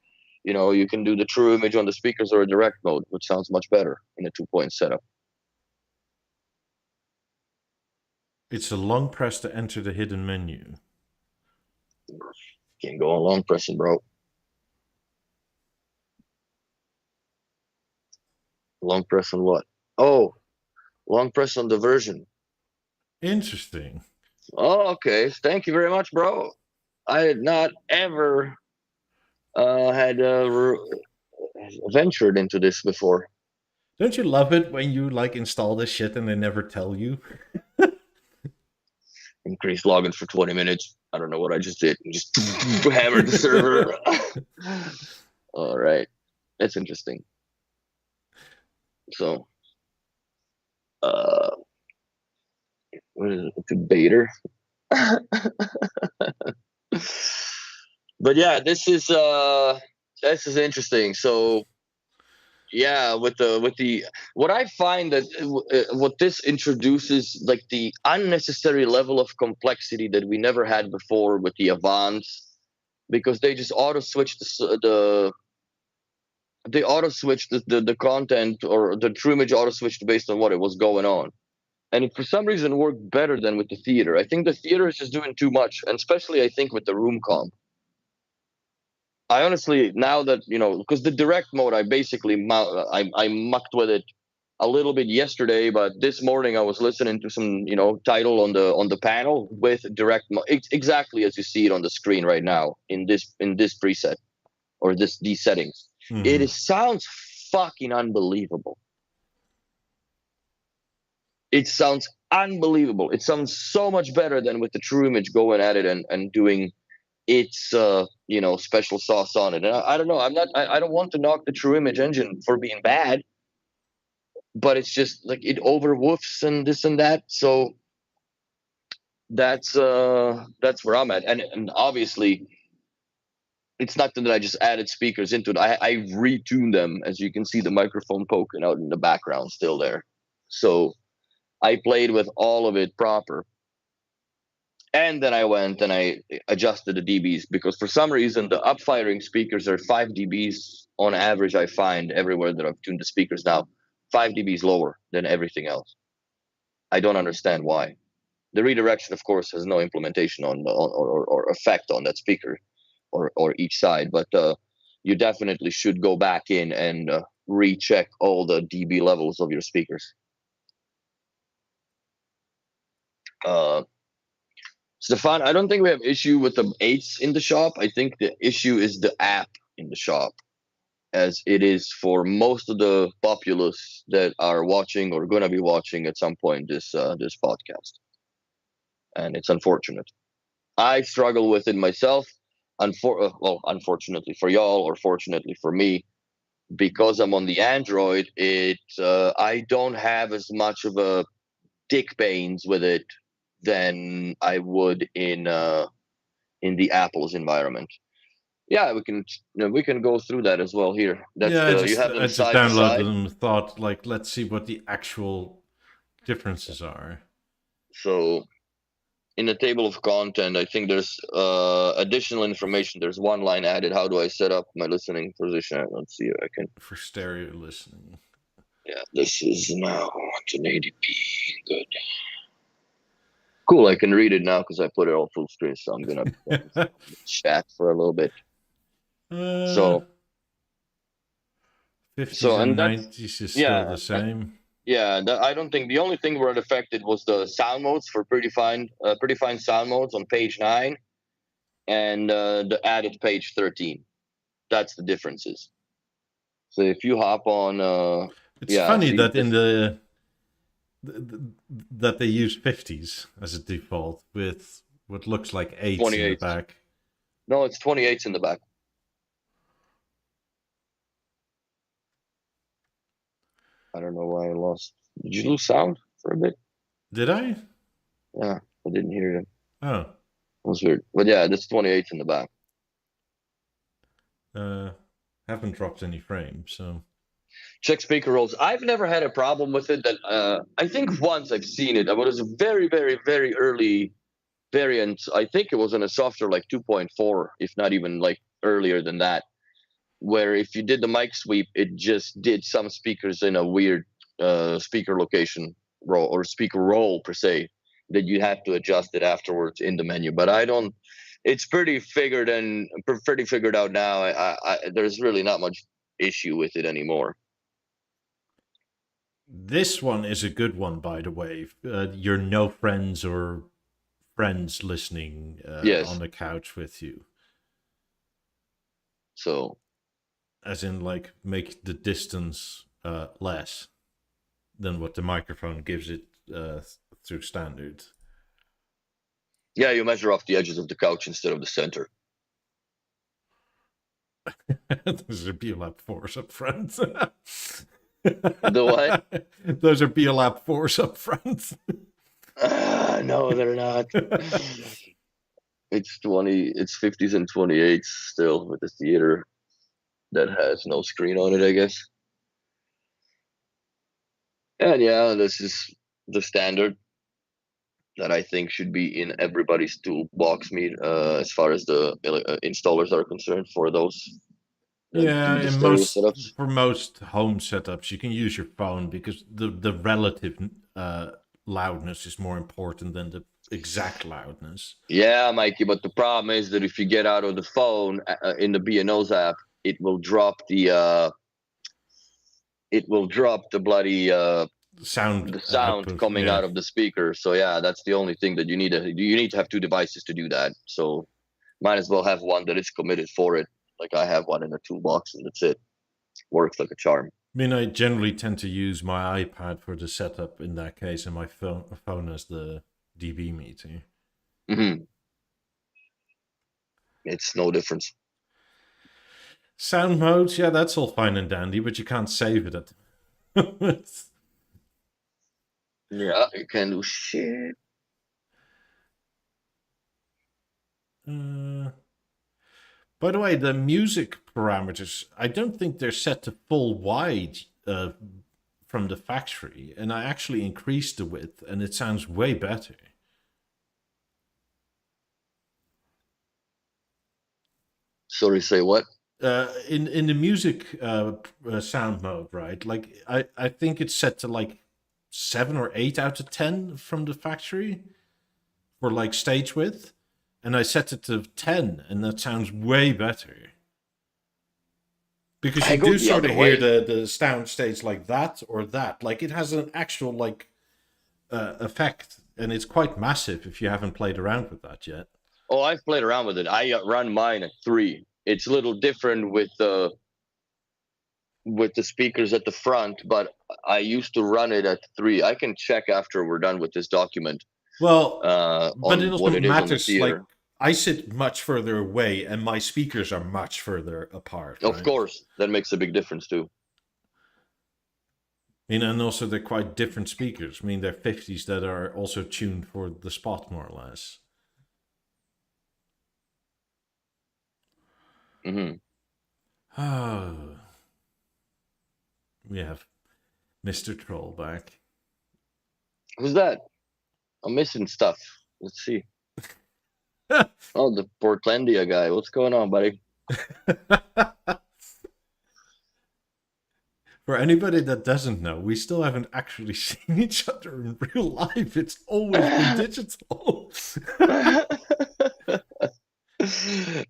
You know, you can do the true image on the speakers or a direct mode, which sounds much better in a 2-point setup. It's a long press to enter the hidden menu. Can't go on long pressing, bro. Long press on what? Oh, long press on the version. Interesting. Oh, okay. Thank you very much, bro. I had not ever had ventured into this before. Don't you love it when you like install this shit and they never tell you? Increase logins for 20 minutes. I don't know what I just did. Just hammered the server. All right. That's interesting. So, what is it? Debater. But yeah, this is interesting. So yeah, with the what I find that what this introduces, like the unnecessary level of complexity that we never had before with the Avants, because they just auto switch they auto switched the content, or the true image auto switched based on what it was going on, and it for some reason worked better than with the theater. I think the theater is just doing too much, and especially I think with the room comp. I honestly, now that you know, because the direct mode, I basically I mucked with it a little bit yesterday, but this morning I was listening to some Tidal on the panel with direct mode, exactly as you see it on the screen right now in this preset, or these settings. It Mhm. sounds fucking unbelievable. It sounds unbelievable. It sounds so much better than with the true image going at it and doing its special sauce on it. And I don't know. I don't want to knock the true image engine for being bad, but it's just like it overwoofs and this and that. So that's where I'm at. And obviously it's not that I just added speakers into it. I retuned them, as you can see the microphone poking out in the background still there. So I played with all of it proper. And then I went and I adjusted the dBs, because for some reason the upfiring speakers are 5 dBs on average. I find everywhere that I've tuned the speakers now, 5 dBs lower than everything else. I don't understand why. The redirection, of course, has no implementation or effect on that speaker or each side, but you definitely should go back in and recheck all the dB levels of your speakers. Stefan, I don't think we have issue with the 8s in the shop. I think the issue is the app in the shop, as it is for most of the populace that are watching or going to be watching at some point this podcast, and it's unfortunate. I struggle with it myself. Unfortunately for y'all, or fortunately for me, because I'm on the Android, I don't have as much of a dick pains with it than I would in the Apple's environment. Yeah, we can go through that as well here. That's Yeah, you have I them just side to downloaded side. them. Thought like, let's see what the actual differences are. So in the table of content, I think there's additional information. There's one line added. How do I set up my listening position? Let's see if I can. For stereo listening. Yeah, this is now 1080p. Good. Cool. I can read it now because I put it all full screen. So I'm gonna chat for a little bit. So 50s and 90s is still the same. Yeah, I don't think the only thing where it affected was the sound modes for predefined sound modes on page 9 and the added page 13. That's the differences. So if you hop on, it's funny that in that they use 50s as a default with what looks like 8s in the back. No, it's 28s in the back. I don't know why I lost. Did you lose sound for a bit? Did I? Yeah, I didn't hear it. Oh. It was weird. But yeah, this 28 in the back. Haven't dropped any frames, so. Check speaker rolls. I've never had a problem with it. That I think once I've seen it. It was a very, very, very early variant. I think it was in a software like 2.4, if not even like earlier than that, where if you did the mic sweep, it just did some speakers in a weird speaker location role or speaker role per se, that you have to adjust it afterwards in the menu. But I don't. It's pretty figured out now. There's really not much issue with it anymore. This one is a good one, by the way. You're no friends or friends listening yes. on the couch with you. So, as in, like, make the distance less than what the microphone gives it through standard. Yeah, you measure off the edges of the couch instead of the center. Those are BeoLab 4s up front. The what? Those are BeoLab 4s up front. No, they're not. It's 50s and 28s still with the theater that has no screen on it, I guess. And yeah, this is the standard that I think should be in everybody's toolbox as far as the installers are concerned for those. Yeah, for most home setups, you can use your phone because the relative loudness is more important than the exact loudness. Yeah, Mikey, but the problem is that if you get out of the phone in the B&O's app, it will drop the bloody sound output, coming out of the speaker. So yeah, that's the only thing that you need to have two devices to do that. So might as well have one that is committed for it. Like I have one in the toolbox, and that's it. Works like a charm. I mean, I generally tend to use my iPad for the setup in that case, and my phone as the dB meter. Mm-hmm. It's no difference. Sound modes, yeah, that's all fine and dandy, but you can't save it. Yeah, you can do shit. By the way, the music parameters, I don't think they're set to full wide from the factory, and I actually increased the width, and it sounds way better. Sorry, say what? In the music sound mode, right? Like I think it's set to like 7 or 8 out of 10 from the factory for like stage width, and I set it to 10, and that sounds way better. Because you do sort of hear the sound stage like that or that. Like it has an actual like effect, and it's quite massive if you haven't played around with that yet. Oh, I've played around with it. I run mine at 3. It's a little different with the speakers at the front, but I used to run it at 3. I can check after we're done with this document. Well, but it also matters. Like I sit much further away, and my speakers are much further apart. Of course, that makes a big difference too. I mean, and also they're quite different speakers. I mean, they're 50s that are also tuned for the spot, more or less. Mm-hmm. Oh, we have Mr. Troll back. Who's that? I'm missing stuff. Let's see. Oh, the Portlandia guy. What's going on, buddy? For anybody that doesn't know, we still haven't actually seen each other in real life. It's always been digital.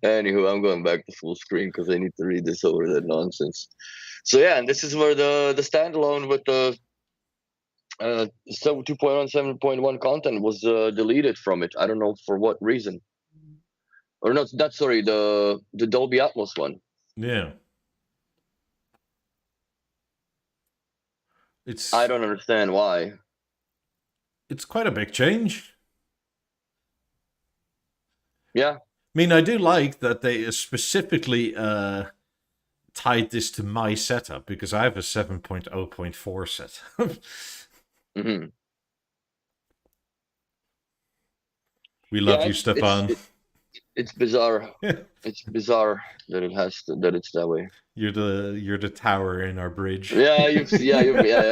Anywho, I'm going back to full screen because I need to read this over that nonsense. So yeah, and this is where the standalone with the 2.1, 7.1 content was deleted from it. I don't know for what reason. Or no, that's sorry, the Dolby Atmos one. Yeah. I don't understand why. It's quite a big change. Yeah. I mean, I do like that they specifically tied this to my setup because I have a 7.0.4 setup. Mm-hmm. We love you, Stefan. It's bizarre. It's bizarre that that it's that way. You're the tower in our bridge. Yeah, I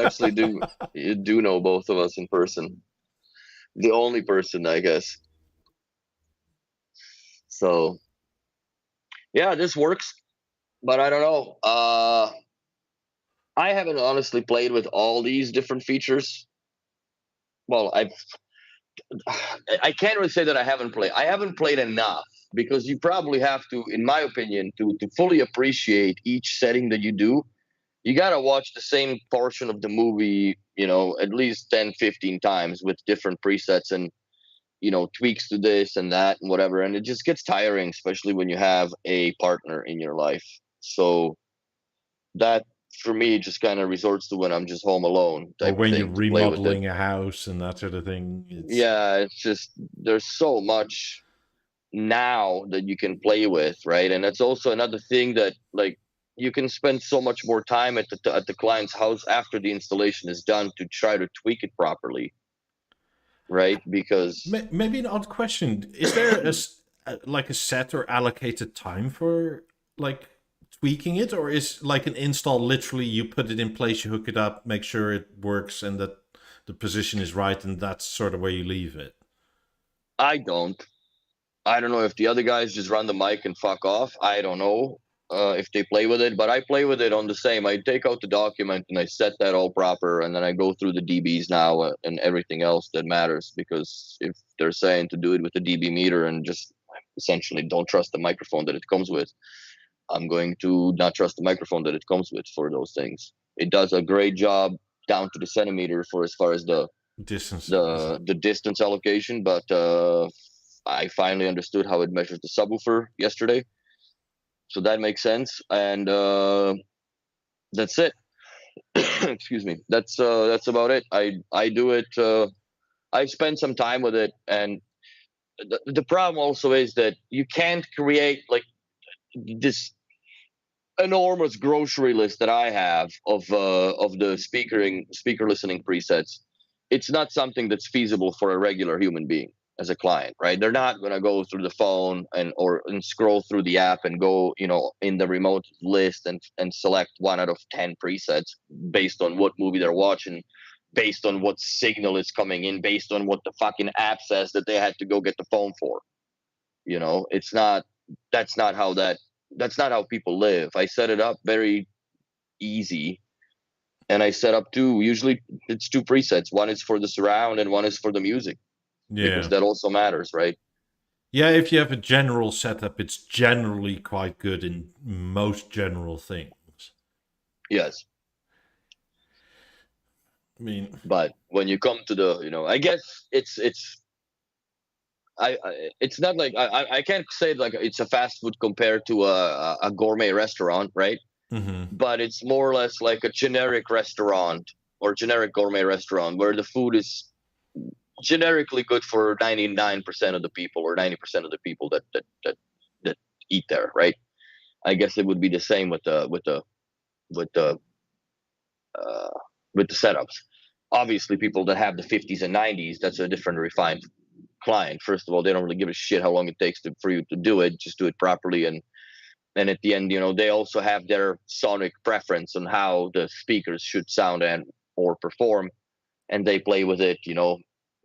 actually do. You do know both of us in person. The only person, I guess. So, yeah, this works, but I don't know. I haven't honestly played with all these different features. Well, I can't really say that I haven't played. I haven't played enough because you probably have to, in my opinion, to fully appreciate each setting that you do. You got to watch the same portion of the movie, at least 10, 15 times with different presets and, tweaks to this and that and whatever. And it just gets tiring, especially when you have a partner in your life. So that, for me, just kind of resorts to when I'm just home alone. Or when you're to play with it. remodeling a house and that sort of thing. Yeah, it's just, there's so much now that you can play with, right? And that's also another thing that, like, you can spend so much more time at the client's house after the installation is done to try to tweak it properly, right? Because maybe an odd question: is there a set or allocated time for like tweaking it, or is like an install literally you put it in place, you hook it up, make sure it works, and that the position is right, and that's sort of where you leave it? I don't know if the other guys just run the mic and fuck off. I don't know if they play with it, but I play with it on the same. I take out the document and I set that all proper, and then I go through the DBs now and everything else that matters. Because if they're saying to do it with the DB meter and just essentially don't trust the microphone that it comes with, I'm going to not trust the microphone that it comes with for those things. It does a great job down to the centimeter for as far as the distance, the distance allocation, but I finally understood how it measures the subwoofer yesterday, so that makes sense. And that's it. Excuse me. That's about it. I do it. I spend some time with it, and the problem also is that you can't create like this enormous grocery list that I have of the speaker listening presets. It's not something that's feasible for a regular human being as a client, right? They're not going to go through the phone and scroll through the app and go, in the remote list and select 1 out of 10 presets based on what movie they're watching, based on what signal is coming in, based on what the fucking app says that they had to go get the phone for. It's not. That's not how people live. I set it up very easy, and I set up usually it's 2 presets. One is for the surround and one is for the music. Yeah, because that also matters, right? Yeah, if you have a general setup, it's generally quite good in most general things. Yes. I mean, but when you come to the, I guess it's not like I can't say like it's a fast food compared to a gourmet restaurant, right? Mm-hmm. But it's more or less like a generic restaurant or generic gourmet restaurant where the food is generically good for 99% of the people or 90% of the people that eat there, right? I guess it would be the same with the setups. Obviously, people that have the 50s and 90s, that's a different refined client. First of all, they don't really give a shit how long it takes for you to do it. Just do it properly, and at the end, they also have their sonic preference on how the speakers should sound and or perform, and they play with it,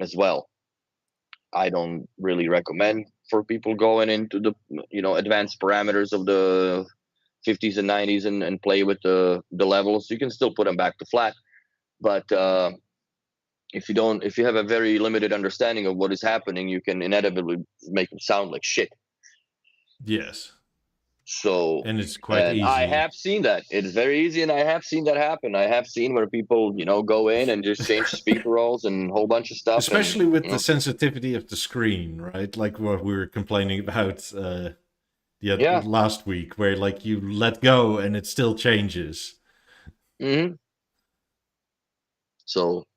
as well. I don't really recommend for people going into the advanced parameters of the 50s and 90s and play with the levels. You can still put them back to flat, but if you have a very limited understanding of what is happening, you can inevitably make them sound like shit. Yes. So, and it's quite easy. I have seen that. It's very easy, and I have seen that happen. I have seen where people, go in and just change speaker rolls and a whole bunch of stuff. Especially with the sensitivity of the screen, right? Like what we were complaining about last week, where like you let go and it still changes. Mm-hmm. So,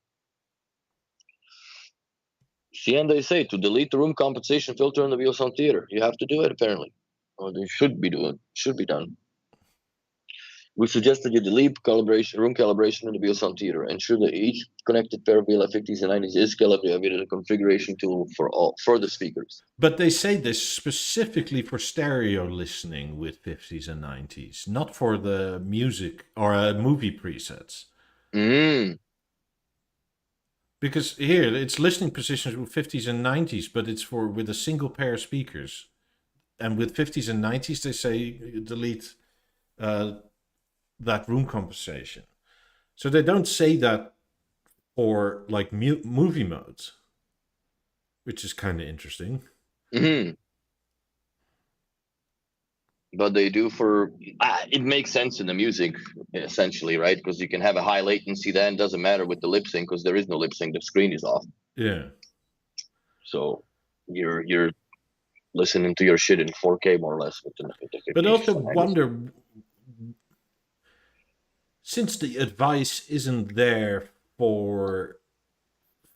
see, and they say to delete the room compensation filter in the BeoSound Theater. You have to do it, apparently. Or they should be done. We suggest that you delete room calibration in the BeoSound Theater. Ensure that each connected pair of BLF 50s and 90s is calibrated with a configuration tool for the speakers. But they say this specifically for stereo listening with 50s and 90s, not for the music or movie presets. Because here it's listening positions with 50s and 90s, but it's with a single pair of speakers. And with 50s and 90s, they say delete that room compensation. So they don't say that for like movie modes, which is kind of interesting. Mm-hmm. But they do for it makes sense in the music, essentially, right? Because you can have a high latency then, doesn't matter with the lip sync because there is no lip sync, the screen is off. Yeah. So you're listening to your shit in 4K more or less with the but I also wonder, since the advice isn't there for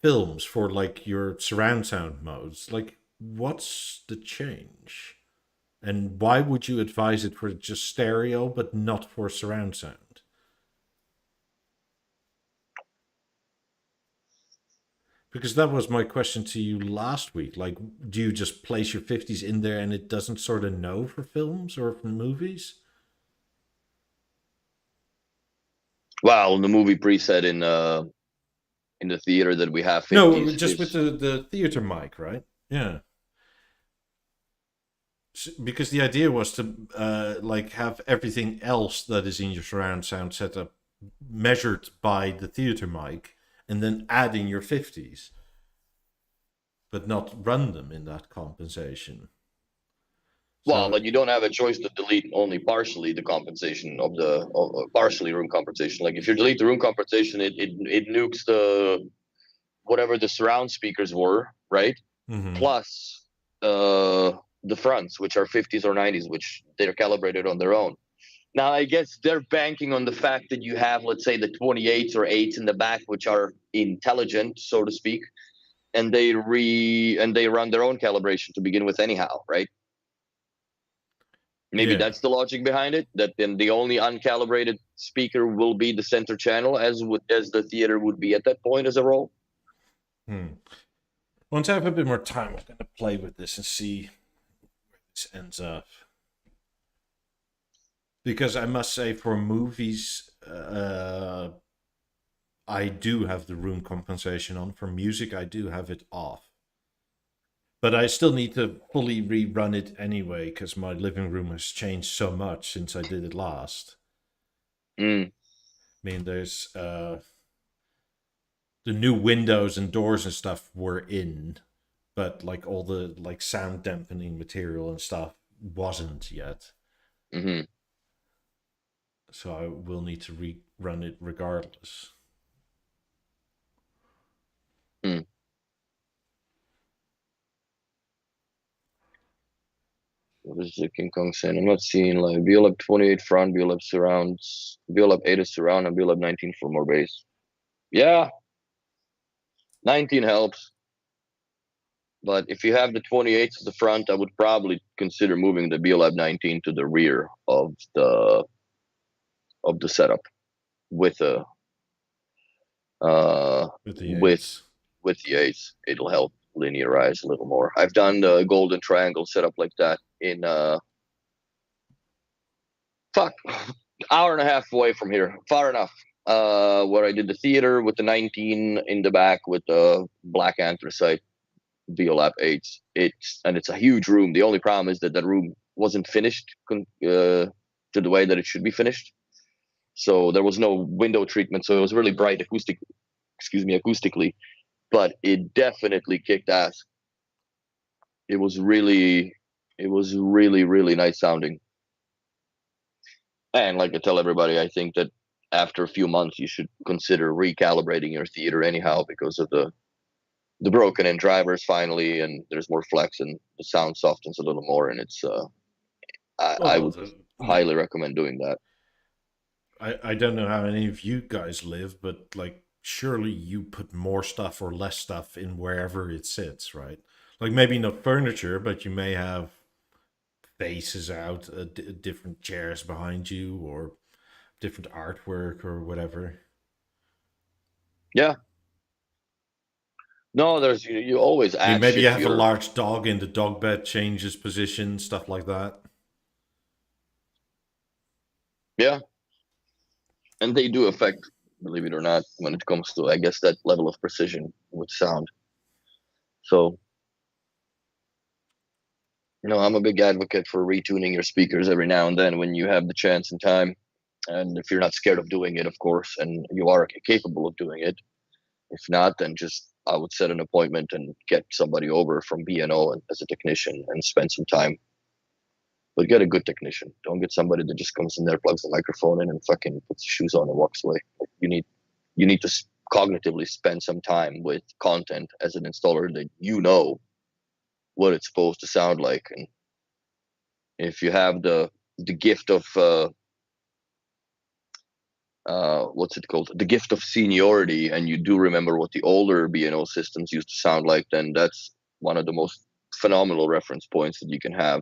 films, for like your surround sound modes, like what's the change? And why would you advise it for just stereo but not for surround sound? Because that was my question to you last week. Like, do you just place your 50s in there and it doesn't sort of know for films or for movies? Well, the movie preset in the theater that we have 50s. No, just with the theater mic, right? Yeah. Because the idea was to like have everything else that is in your surround sound setup measured by the theater mic, and then add in your 50s, but not run them in that compensation. Well, but you don't have a choice to delete only partially the compensation of partially room compensation. Like if you delete the room compensation, it nukes the whatever the surround speakers were, right? Mm-hmm. Plus the fronts, which are 50s or 90s, which they're calibrated on their own. Now, I guess they're banking on the fact that you have, let's say, the 28s or 8s in the back, which are intelligent, so to speak, and they run their own calibration to begin with anyhow, right? Maybe that's the logic behind it, that then the only uncalibrated speaker will be the center channel, as the theater would be at that point as a role. Once I have a bit more time, I'm going to play with this and see where this ends up. Because I must say, for movies, I do have the room compensation on. For music, I do have it off. But I still need to fully rerun it anyway, because my living room has changed so much since I did it last. I mean, there's the new windows and doors and stuff were in, but like all the like sound dampening material and stuff wasn't yet. Mm-hmm. So I will need to rerun it regardless. What is the King Kong saying? I'm not seeing like BeoLab 28 front, BeoLab surrounds, BeoLab 8 is surround, and BeoLab 19 for more bass. Yeah, 19 helps. But if you have the 28s at the front, I would probably consider moving the BeoLab 19 to the rear of the setup with the 8s. It'll help linearize a little more. I've done the golden triangle setup like that in hour and a half away from here, far enough. Where I did the theater with the 19 in the back with the black anthracite BeoLab 8s. It's a huge room. The only problem is that room wasn't finished to the way that it should be finished. So there was no window treatment, so it was really bright acoustically, but it definitely kicked ass. It was really really nice sounding. And like I tell everybody, I think that after a few months you should consider recalibrating your theater anyhow, because of the broken in drivers finally, and there's more flex and the sound softens a little more, and it's I would highly recommend doing that. I don't know how any of you guys live, but like surely you put more stuff or less stuff in wherever it sits, right? Like maybe not furniture, but you may have faces out, different chairs behind you, or different artwork or whatever. Yeah. No, there's you always add. I mean, maybe shit you to have a your- large dog in the dog bed, changes position, stuff like that. Yeah, and they do affect, believe it or not, when it comes to, I guess, that level of precision with sound. So, I'm a big advocate for retuning your speakers every now and then when you have the chance and time, and if you're not scared of doing it, of course, and you are capable of doing it. If not, then just I would set an appointment and get somebody over from B&O as a technician and spend some time. But get a good technician. Don't get somebody that just comes in there, plugs the microphone in, and fucking puts the shoes on and walks away. Like, you need to cognitively spend some time with content as an installer, that you know what it's supposed to sound like. And if you have the gift of what's it called? The gift of seniority, and you do remember what the older B&O systems used to sound like, then that's one of the most phenomenal reference points that you can have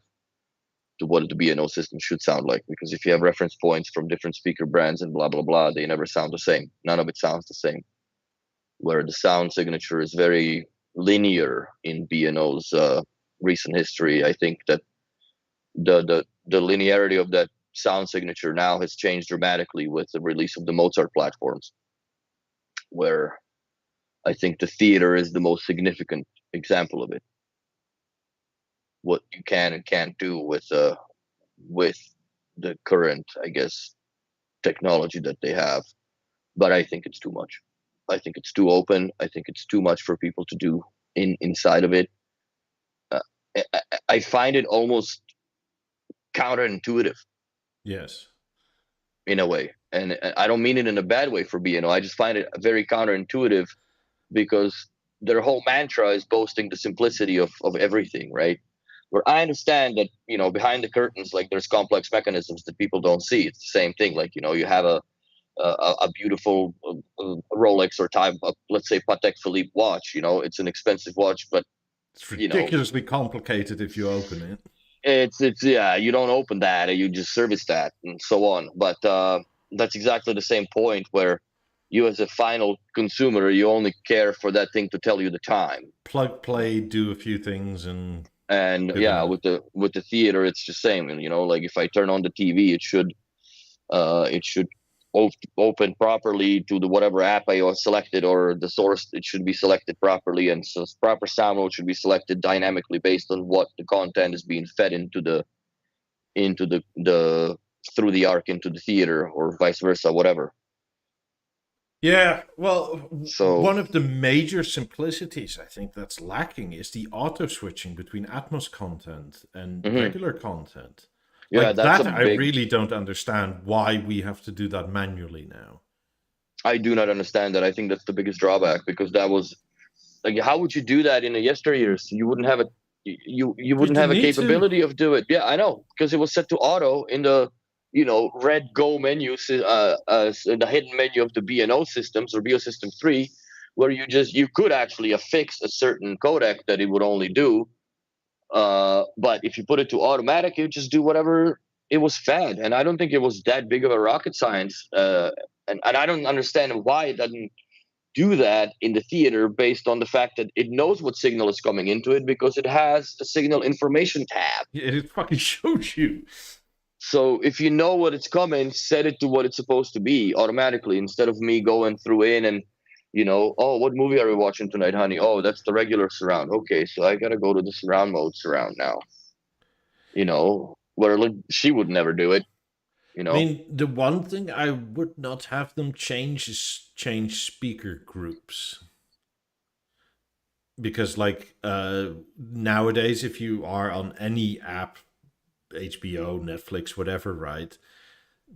to what the B&O system should sound like. Because if you have reference points from different speaker brands and blah blah blah, they never sound the same. None of it sounds the same. Where the sound signature is very linear in B&O's recent history, I think that the linearity of that sound signature now has changed dramatically with the release of the Mozart platforms, where I think the theater is the most significant example of it. What you can and can't do with the current, I guess, technology that they have. But I think it's too much. I think it's too open. I think it's too much for people to do inside of it. I find it almost counterintuitive. Yes. In a way, and I don't mean it in a bad way for B&O. I just find it very counterintuitive, because their whole mantra is boasting the simplicity of everything, right? Where I understand that, behind the curtains, like, there's complex mechanisms that people don't see. It's the same thing. Like, you have a beautiful Rolex or time, let's say Patek Philippe watch. It's an expensive watch, but it's ridiculously complicated if you open it. It's yeah, you don't open that, you just service that and so on. But that's exactly the same point, where you, as a final consumer, you only care for that thing to tell you the time. Plug, play, do a few things, and yeah, with the theater, it's the same. And like, if I turn on the TV, it should open properly to the whatever app I selected, or the source. It should be selected properly, and so proper sound mode should be selected dynamically based on what the content is being fed into the through the arc into the theater, or vice versa, whatever. Yeah, well, so one of the major simplicities I think that's lacking is the auto switching between Atmos content and regular content. Yeah, like that I really don't understand why we have to do that manually now. I do not understand that. I think that's the biggest drawback, because that was like, how would you do that in the yesteryears? You wouldn't have you wouldn't have a capability of do it. Yeah, I know, because it was set to auto in the red go menus, the hidden menu of the B&O systems, or BO System 3, where you could actually affix a certain codec that it would only do. But if you put it to automatic, it would just do whatever it was fed. And I don't think it was that big of a rocket science. And I don't understand why it doesn't do that in the theater, based on the fact that it knows what signal is coming into it, because it has a signal information tab. Yeah, it fucking shows you. So if you know what it's coming, set it to what it's supposed to be automatically, instead of me going through in and Oh, what movie are we watching tonight, honey? Oh, that's the regular surround. Okay, so I gotta go to the surround mode surround now. Where she would never do it. I mean, the one thing I would not have them change is change speaker groups. Because, like, nowadays, if you are on any app, HBO, Netflix, whatever, right?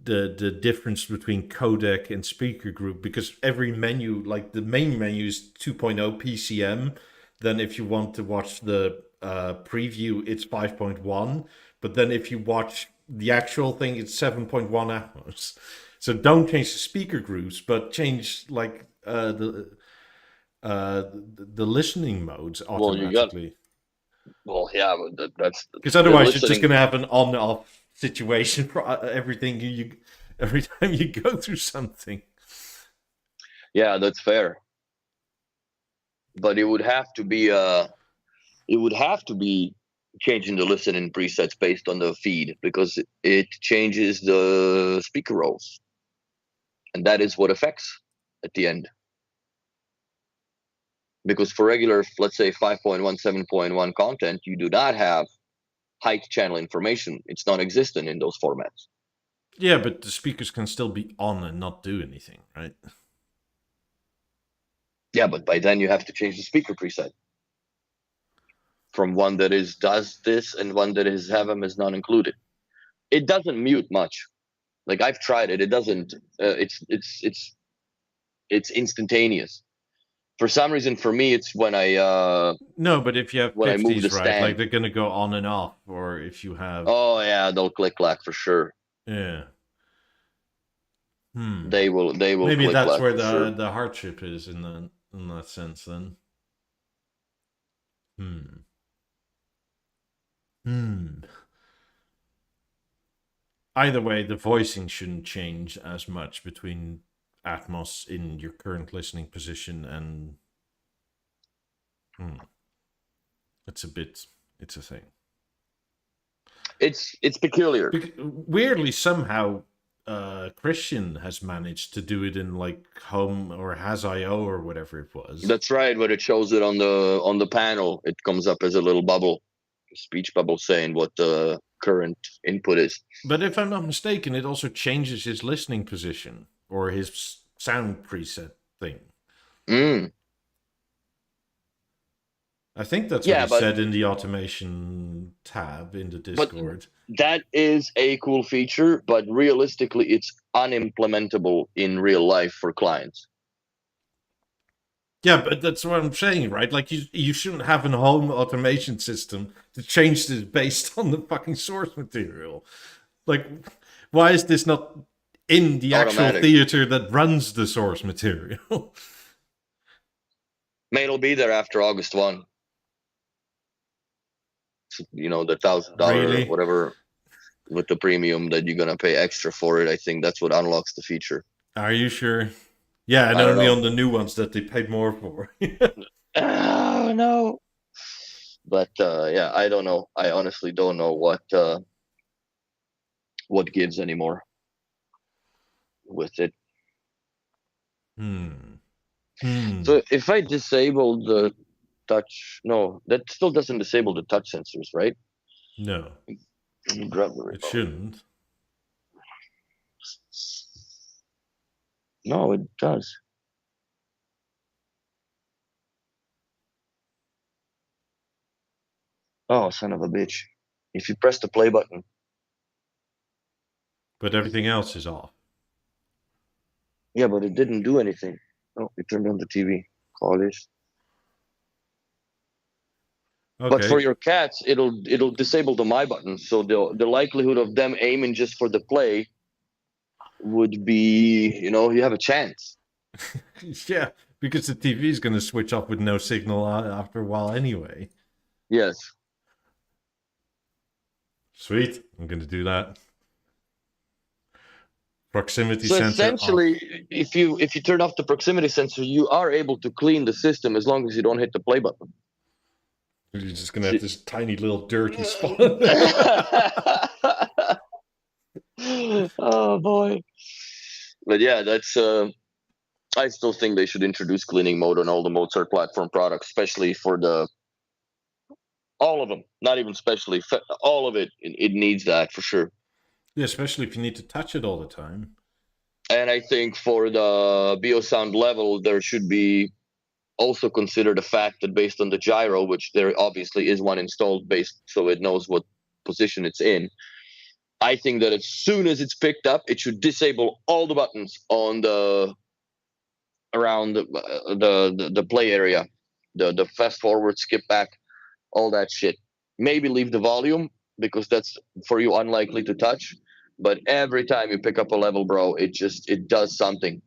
The difference between codec and speaker group, because every menu, like the main menu is 2.0 PCM. Then if you want to watch the preview, it's 5.1. But then if you watch the actual thing, it's 7.1 Atmos. So don't change the speaker groups, but change like the listening modes automatically. Yeah, but that's because otherwise you're just going to have an on-off situation for everything every time you go through something. Yeah, that's fair. But it would have to be changing the listening presets based on the feed, because it changes the speaker roles, and that is what affects at the end. Because for regular, let's say 5.1, 7.1 content, you do not have height channel information. It's non-existent in those formats. Yeah, but the speakers can still be on and not do anything, right? Yeah, but by then you have to change the speaker preset from one that does this and one that is have them as not included. It doesn't mute much. Like, I've tried it. It doesn't. It's instantaneous. For some reason, for me, it's when I no, but if you have when I move 50s, the right, stand. like they're gonna go on and off, or if you have Oh yeah, they'll click clack for sure. Yeah. They will. Maybe click that's where sure. the hardship is in that sense. Then. Either way, the voicing shouldn't change as much between Atmos in your current listening position and. It's a thing. It's peculiar. Weirdly, somehow, Christian has managed to do it in like Home or Has IO or whatever it was. That's right. When it shows it on the panel, it comes up as a little bubble, a speech bubble, saying what the current input is. But if I'm not mistaken, it also changes his listening position or his sound preset thing. I think that's what he said in the automation tab in the Discord. But that is a cool feature, but realistically, it's unimplementable in real life for clients. Yeah, but that's what I'm saying, right? Like, you shouldn't have a home automation system to change this based on the fucking source material. Like, why is this not in the actual theater that runs the source material? It'll be there after August 1. The $1,000 whatever with the premium that you're gonna pay extra for it. I think that's what unlocks the feature. Are you sure? Yeah, and only on the new ones that they paid more for. Oh no. But yeah, I don't know. I honestly don't know what gives anymore with it. So if I disable the touch, no, that still doesn't disable the touch sensors, right? No. It shouldn't. No, it does. Oh, son of a bitch. If you press the play button. But everything else is off. Yeah, but it didn't do anything. Oh, it turned on the TV. Call this. Okay. But for your cats, it'll disable the My button. So the likelihood of them aiming just for the play would be, you have a chance. Yeah, because the TV is going to switch off with no signal after a while anyway. Yes. Sweet. I'm going to do that. Proximity so sensor. Essentially, off. if you turn off the proximity sensor, you are able to clean the system as long as you don't hit the play button. You're just going to have this tiny little dirty spot. Oh boy. But yeah, that's I still think they should introduce cleaning mode on all the Mozart platform products, especially for all of them. Not even especially all of it. It needs that for sure. Yeah, especially if you need to touch it all the time. And I think for the BeoSound level, there should be also consider the fact that based on the gyro, which there obviously is one installed based so it knows what position it's in. I think that as soon as it's picked up, it should disable all the buttons on the around the play area, the fast forward, skip back, all that shit. Maybe leave the volume because that's for you unlikely to touch. But every time you pick up a level, bro, it does something.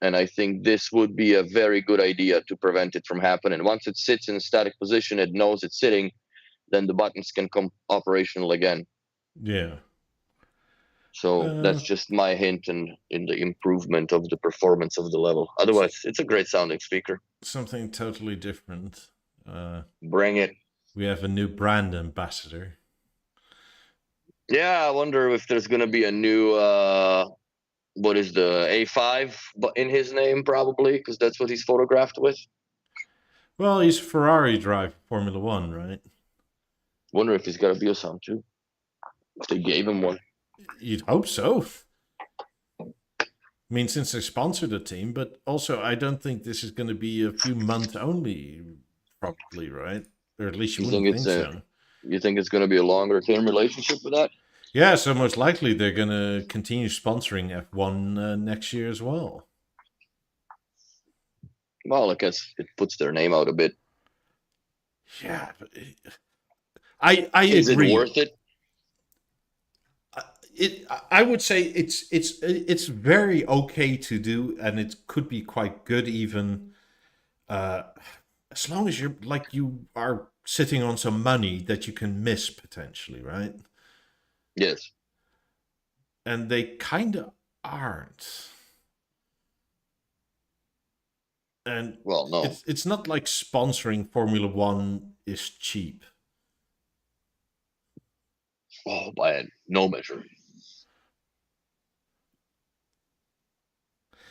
And I think this would be a very good idea to prevent it from happening. Once it sits in a static position, it knows it's sitting, then the buttons can come operational again. Yeah. So that's just my hint in the improvement of the performance of the level. Otherwise, it's a great sounding speaker. Something totally different. Bring it. We have a new brand ambassador. Yeah, I wonder if there's going to be a new, what is the A5 in his name, probably, because that's what he's photographed with. Well, he's Ferrari driver, Formula One, right? Wonder if he's got a BeoSound too. If they gave him one. You'd hope so. I mean, since they sponsored the team, but also I don't think this is going to be a few months only, probably, right? Or at least you wouldn't think so. You think it's going to be a longer term relationship with that? Yeah, so most likely they're going to continue sponsoring F1 next year as well. Well, I guess it puts their name out a bit. Yeah, but I agree. Is it worth it? I would say it's very okay to do, and it could be quite good even, as long as you are sitting on some money that you can miss potentially, right? Yes. And they kind of aren't. And well, no, it's not like sponsoring Formula One is cheap. Oh, by no measure.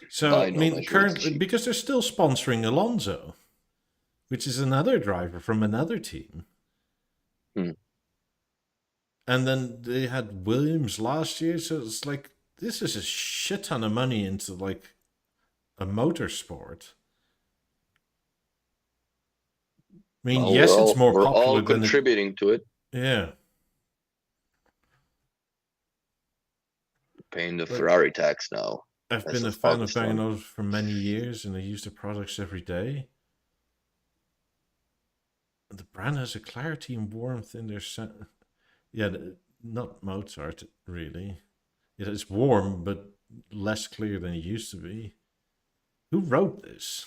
So I mean, currently because they're still sponsoring Alonso, which is another driver from another team. And then they had Williams last year, so it's like this is a shit ton of money into like a motorsport. I mean, yes, it's more popular. We're all contributing to it. Yeah. Paying the Ferrari tax now. I've been a fan of Bang & Olufsen for many years, and I use the products every day. The brand has a clarity and warmth in their scent. Yeah, not Mozart, really. It is warm, but less clear than it used to be. Who wrote this?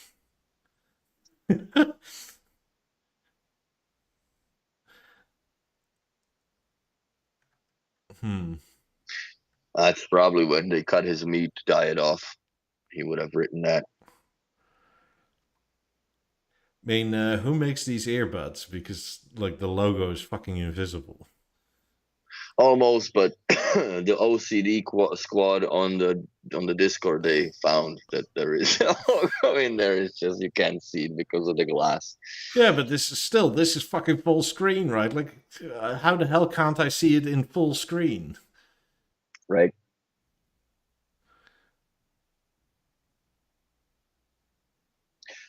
That's probably when they cut his meat diet off. He would have written that. I mean, who makes these earbuds? Because like the logo is fucking invisible. Almost, but the OCD squad on the Discord, they found that there is a logo in there. It's just you can't see it because of the glass. Yeah, but this is fucking full screen, right? Like, how the hell can't I see it in full screen? Right.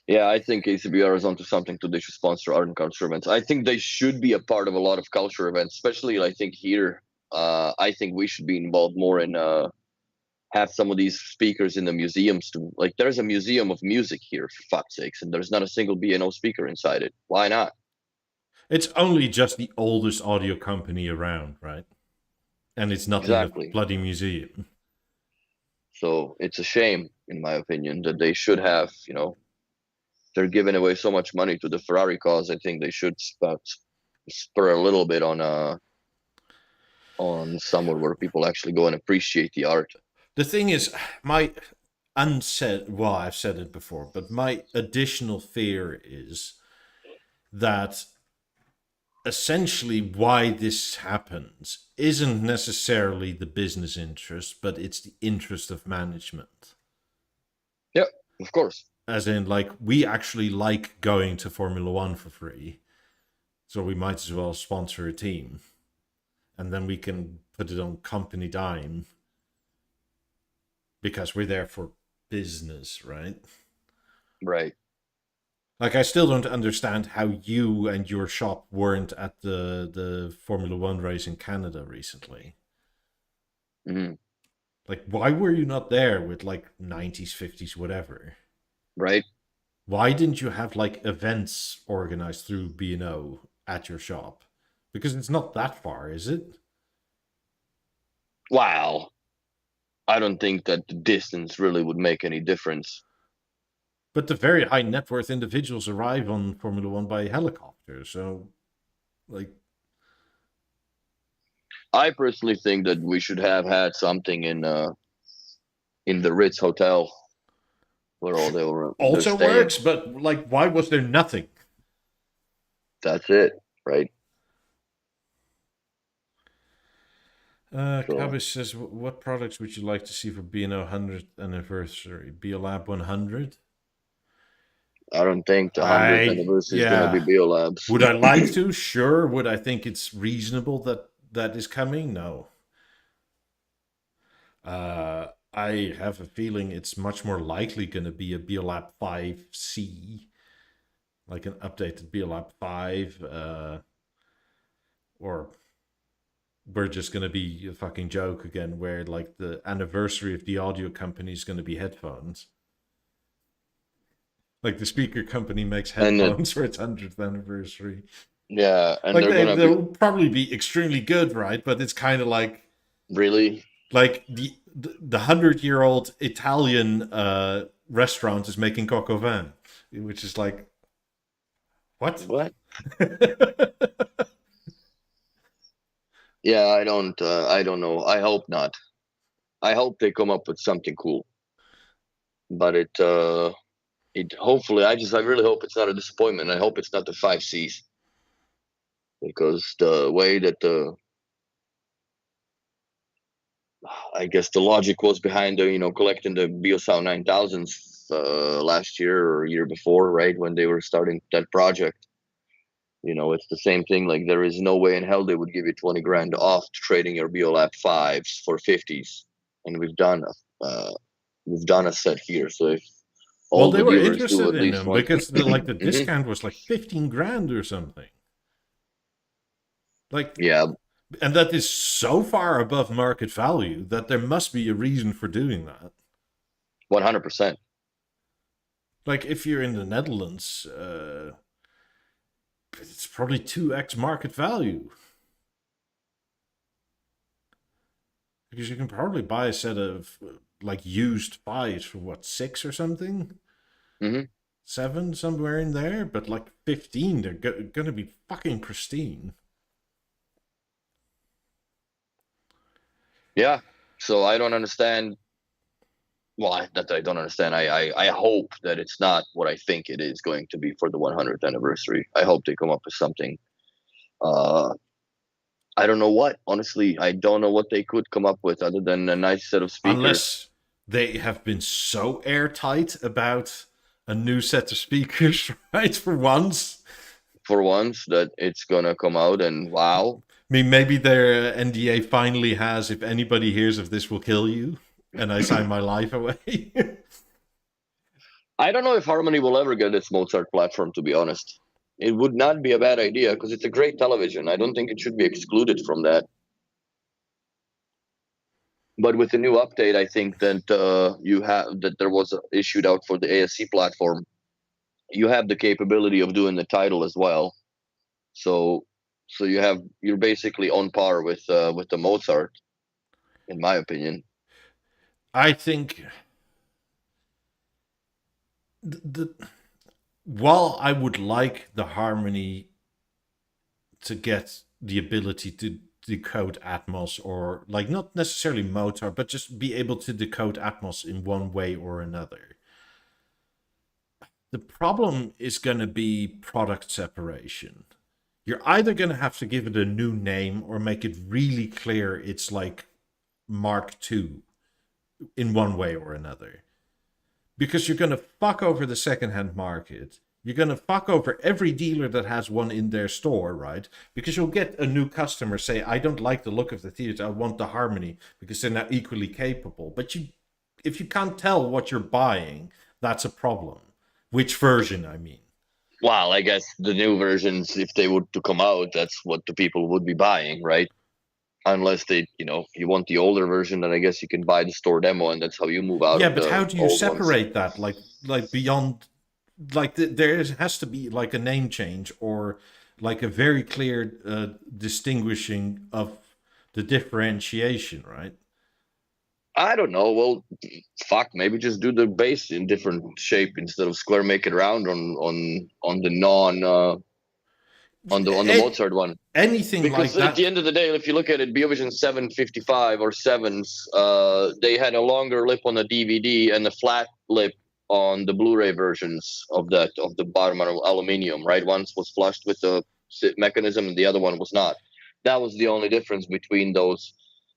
Yeah, I think ACBR is onto something to dish sponsor art and culture events. I think they should be a part of a lot of culture events, especially I think here. I think we should be involved more in have some of these speakers in the museums too. Like there's a museum of music here, for fuck's sakes, and there's not a single B&O speaker inside it. Why not? It's only just the oldest audio company around, right? And it's not in a bloody museum. So it's a shame, in my opinion, that they should have, they're giving away so much money to the Ferrari cause. I think they should spur a little bit on somewhere where people actually go and appreciate the art. The thing is, I've said it before, but my additional fear is that essentially why this happens isn't necessarily the business interest, but it's the interest of management. Yeah, of course. As in, like, we actually like going to Formula One for free, so we might as well sponsor a team, and then we can put it on company dime because we're there for business, right? Right. Like, I still don't understand how you and your shop weren't at the Formula One race in Canada recently. Hmm. Like, why were you not there with like 90s, 50s, whatever? Right. Why didn't you have like events organized through B&O at your shop? Because it's not that far, is it? Wow. I don't think that the distance really would make any difference. But the very high net worth individuals arrive on Formula One by helicopter, so like, I personally think that we should have had something in the Ritz Hotel where all they're also staying. works, but like, why was there nothing? That's it, right? So Cabbage says, what products would you like to see for B&O 100th anniversary? BioLab 100? I don't think the 100th anniversary is going to be Yeah. BeoLabs. Would I like to? Sure. Would I think it's reasonable that that is coming? No. I have a feeling it's much more likely going to be a BioLab 5C, like an updated BioLab 5, or we're just going to be a fucking joke again, where like the anniversary of the audio company is going to be headphones. Like the speaker company makes And headphones for its 100th anniversary. yeah, and Like they're going to be they'll probably be extremely good, right? But it's kind of really like the 100-year-old Italian restaurant is making coq au vin, which is like what? what? Yeah, I don't know. I hope not. I hope they come up with something cool. But it hopefully I really hope it's not a disappointment. I hope it's not the 5Cs because the way that the I guess the logic was behind the collecting the BioSound 9000s last year or year before, right, when they were starting that project. It's the same thing. Like there is no way in hell they would give you 20 grand off trading your BioLab 5s for 50s, and we've done a set here. So if Well, all they the were dealers do interested at in least them one, because the hmm discount was like 15 grand or something. Like, yeah, and that is so far above market value that there must be a reason for doing that. 100%. Like, if you're in the Netherlands, it's probably 2x market value. Because you can probably buy a set of like used fives for what, 6 or something? Hmm. 7, somewhere in there, but like 15, they're gonna be fucking pristine. Yeah. So I don't understand. Well, that I don't understand. I hope that it's not what I think it is going to be for the 100th anniversary. I hope they come up with something. Uh, I don't know what. Honestly, I don't know what they could come up with other than a nice set of speakers. Unless they have been so airtight about a new set of speakers, right? For once. For once, that it's gonna come out and wow. I mean, maybe their NDA finally has, if anybody hears of this, will kill you, and I sign my life away. I don't know if Harmony will ever get its Mozart platform. To be honest, it would not be a bad idea because it's a great television. I don't think it should be excluded from that. But with the new update, I think that you have that there was issued out for the ASC platform. You have the capability of doing the Tidal as well. So you're basically on par with the Mozart, in my opinion. I think the while I would like the Harmony to get the ability to decode Atmos, or like not necessarily Mozart, but just be able to decode Atmos in one way or another. The problem is going to be product separation. You're either going to have to give it a new name or make it really clear it's like Mark II in one way or another. because you're going to fuck over the secondhand market. You're going to fuck over every dealer that has one in their store, right? Because you'll get a new customer say, I don't like the look of the theater, I want the Harmony, because they're not equally capable. But if you can't tell what you're buying, that's a problem. Which version, I mean. Well, I guess the new versions, if they were to come out, that's what the people would be buying, right? Unless they, you want the older version, then I guess you can buy the store demo, and that's how you move out Yeah, of but how the do you old ones. separate that? Like beyond, like there has to be like a name change or like a very clear distinguishing of the differentiation, right? I don't know. Well, fuck, maybe just do the base in different shape instead of square. Make it round on the non on the Mozart one. Anything like Because at the that. end of the day, if you look at it, BeoVision 755 or 7s, they had a longer lip on the DVD and a flat lip on the Blu-ray versions of the bottom aluminium, right? Once was flushed with the mechanism and the other one was not. That was the only difference between those,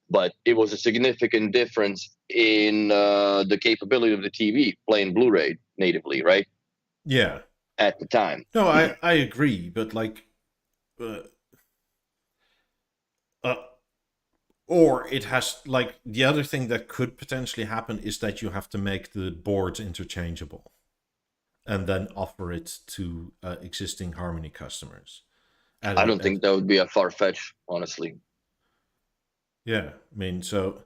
but it was a significant difference in the capability of the TV playing Blu-ray natively, right? Yeah. At the time. No, I agree, but like, uh, uh, or it has like the other thing that could potentially happen is that you have to make the boards interchangeable, and then offer it to existing Harmony customers. I don't think that would be a far fetch, honestly. Yeah, I mean, so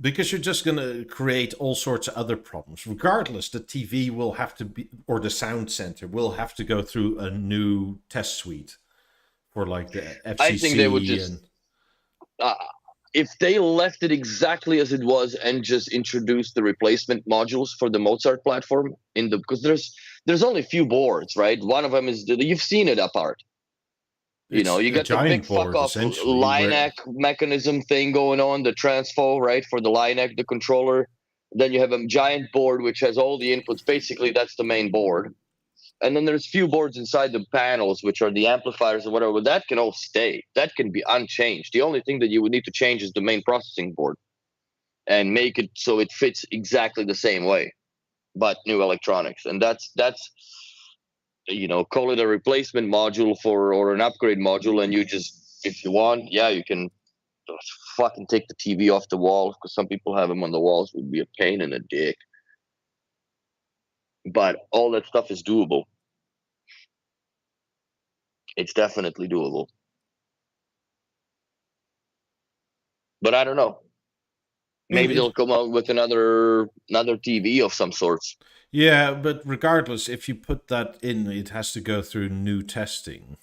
because you're just going to create all sorts of other problems. Regardless, the TV will have to be, or the sound center will have to go through a new test suite for like the FCC. I think they would just, if they left it exactly as it was and just introduced the replacement modules for the Mozart platform because there's only a few boards, right? One of them is you've seen it apart. You got the big fuck off Lineac mechanism thing going on, the transfo, right, for the Lineac, the controller. Then you have a giant board which has all the inputs. Basically, that's the main board. And then there's few boards inside the panels, which are the amplifiers or whatever. That can all stay. That can be unchanged. The only thing that you would need to change is the main processing board and make it so it fits exactly the same way, but new electronics. And that's call it a replacement module or an upgrade module, and you just, if you want, you can fucking take the TV off the wall, because some people have them on the walls. Would be a pain in the dick, but all that stuff is doable. It's definitely doable, but I don't know. Maybe they'll come out with another TV of some sorts. Yeah, but regardless, if you put that in, it has to go through new testing.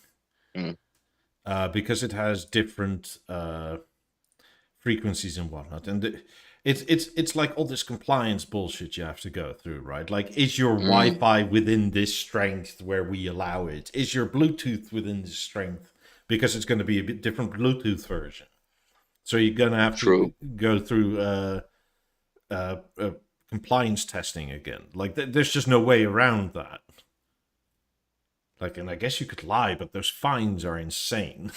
Because it has different frequencies and whatnot. And it's like all this compliance bullshit you have to go through, right? Like, is your Wi-Fi within this strength where we allow it? Is your Bluetooth within this strength? Because it's going to be a bit different Bluetooth version. So you're going to have to go through compliance testing again. Like, there's just no way around that. Like, and I guess you could lie, but those fines are insane.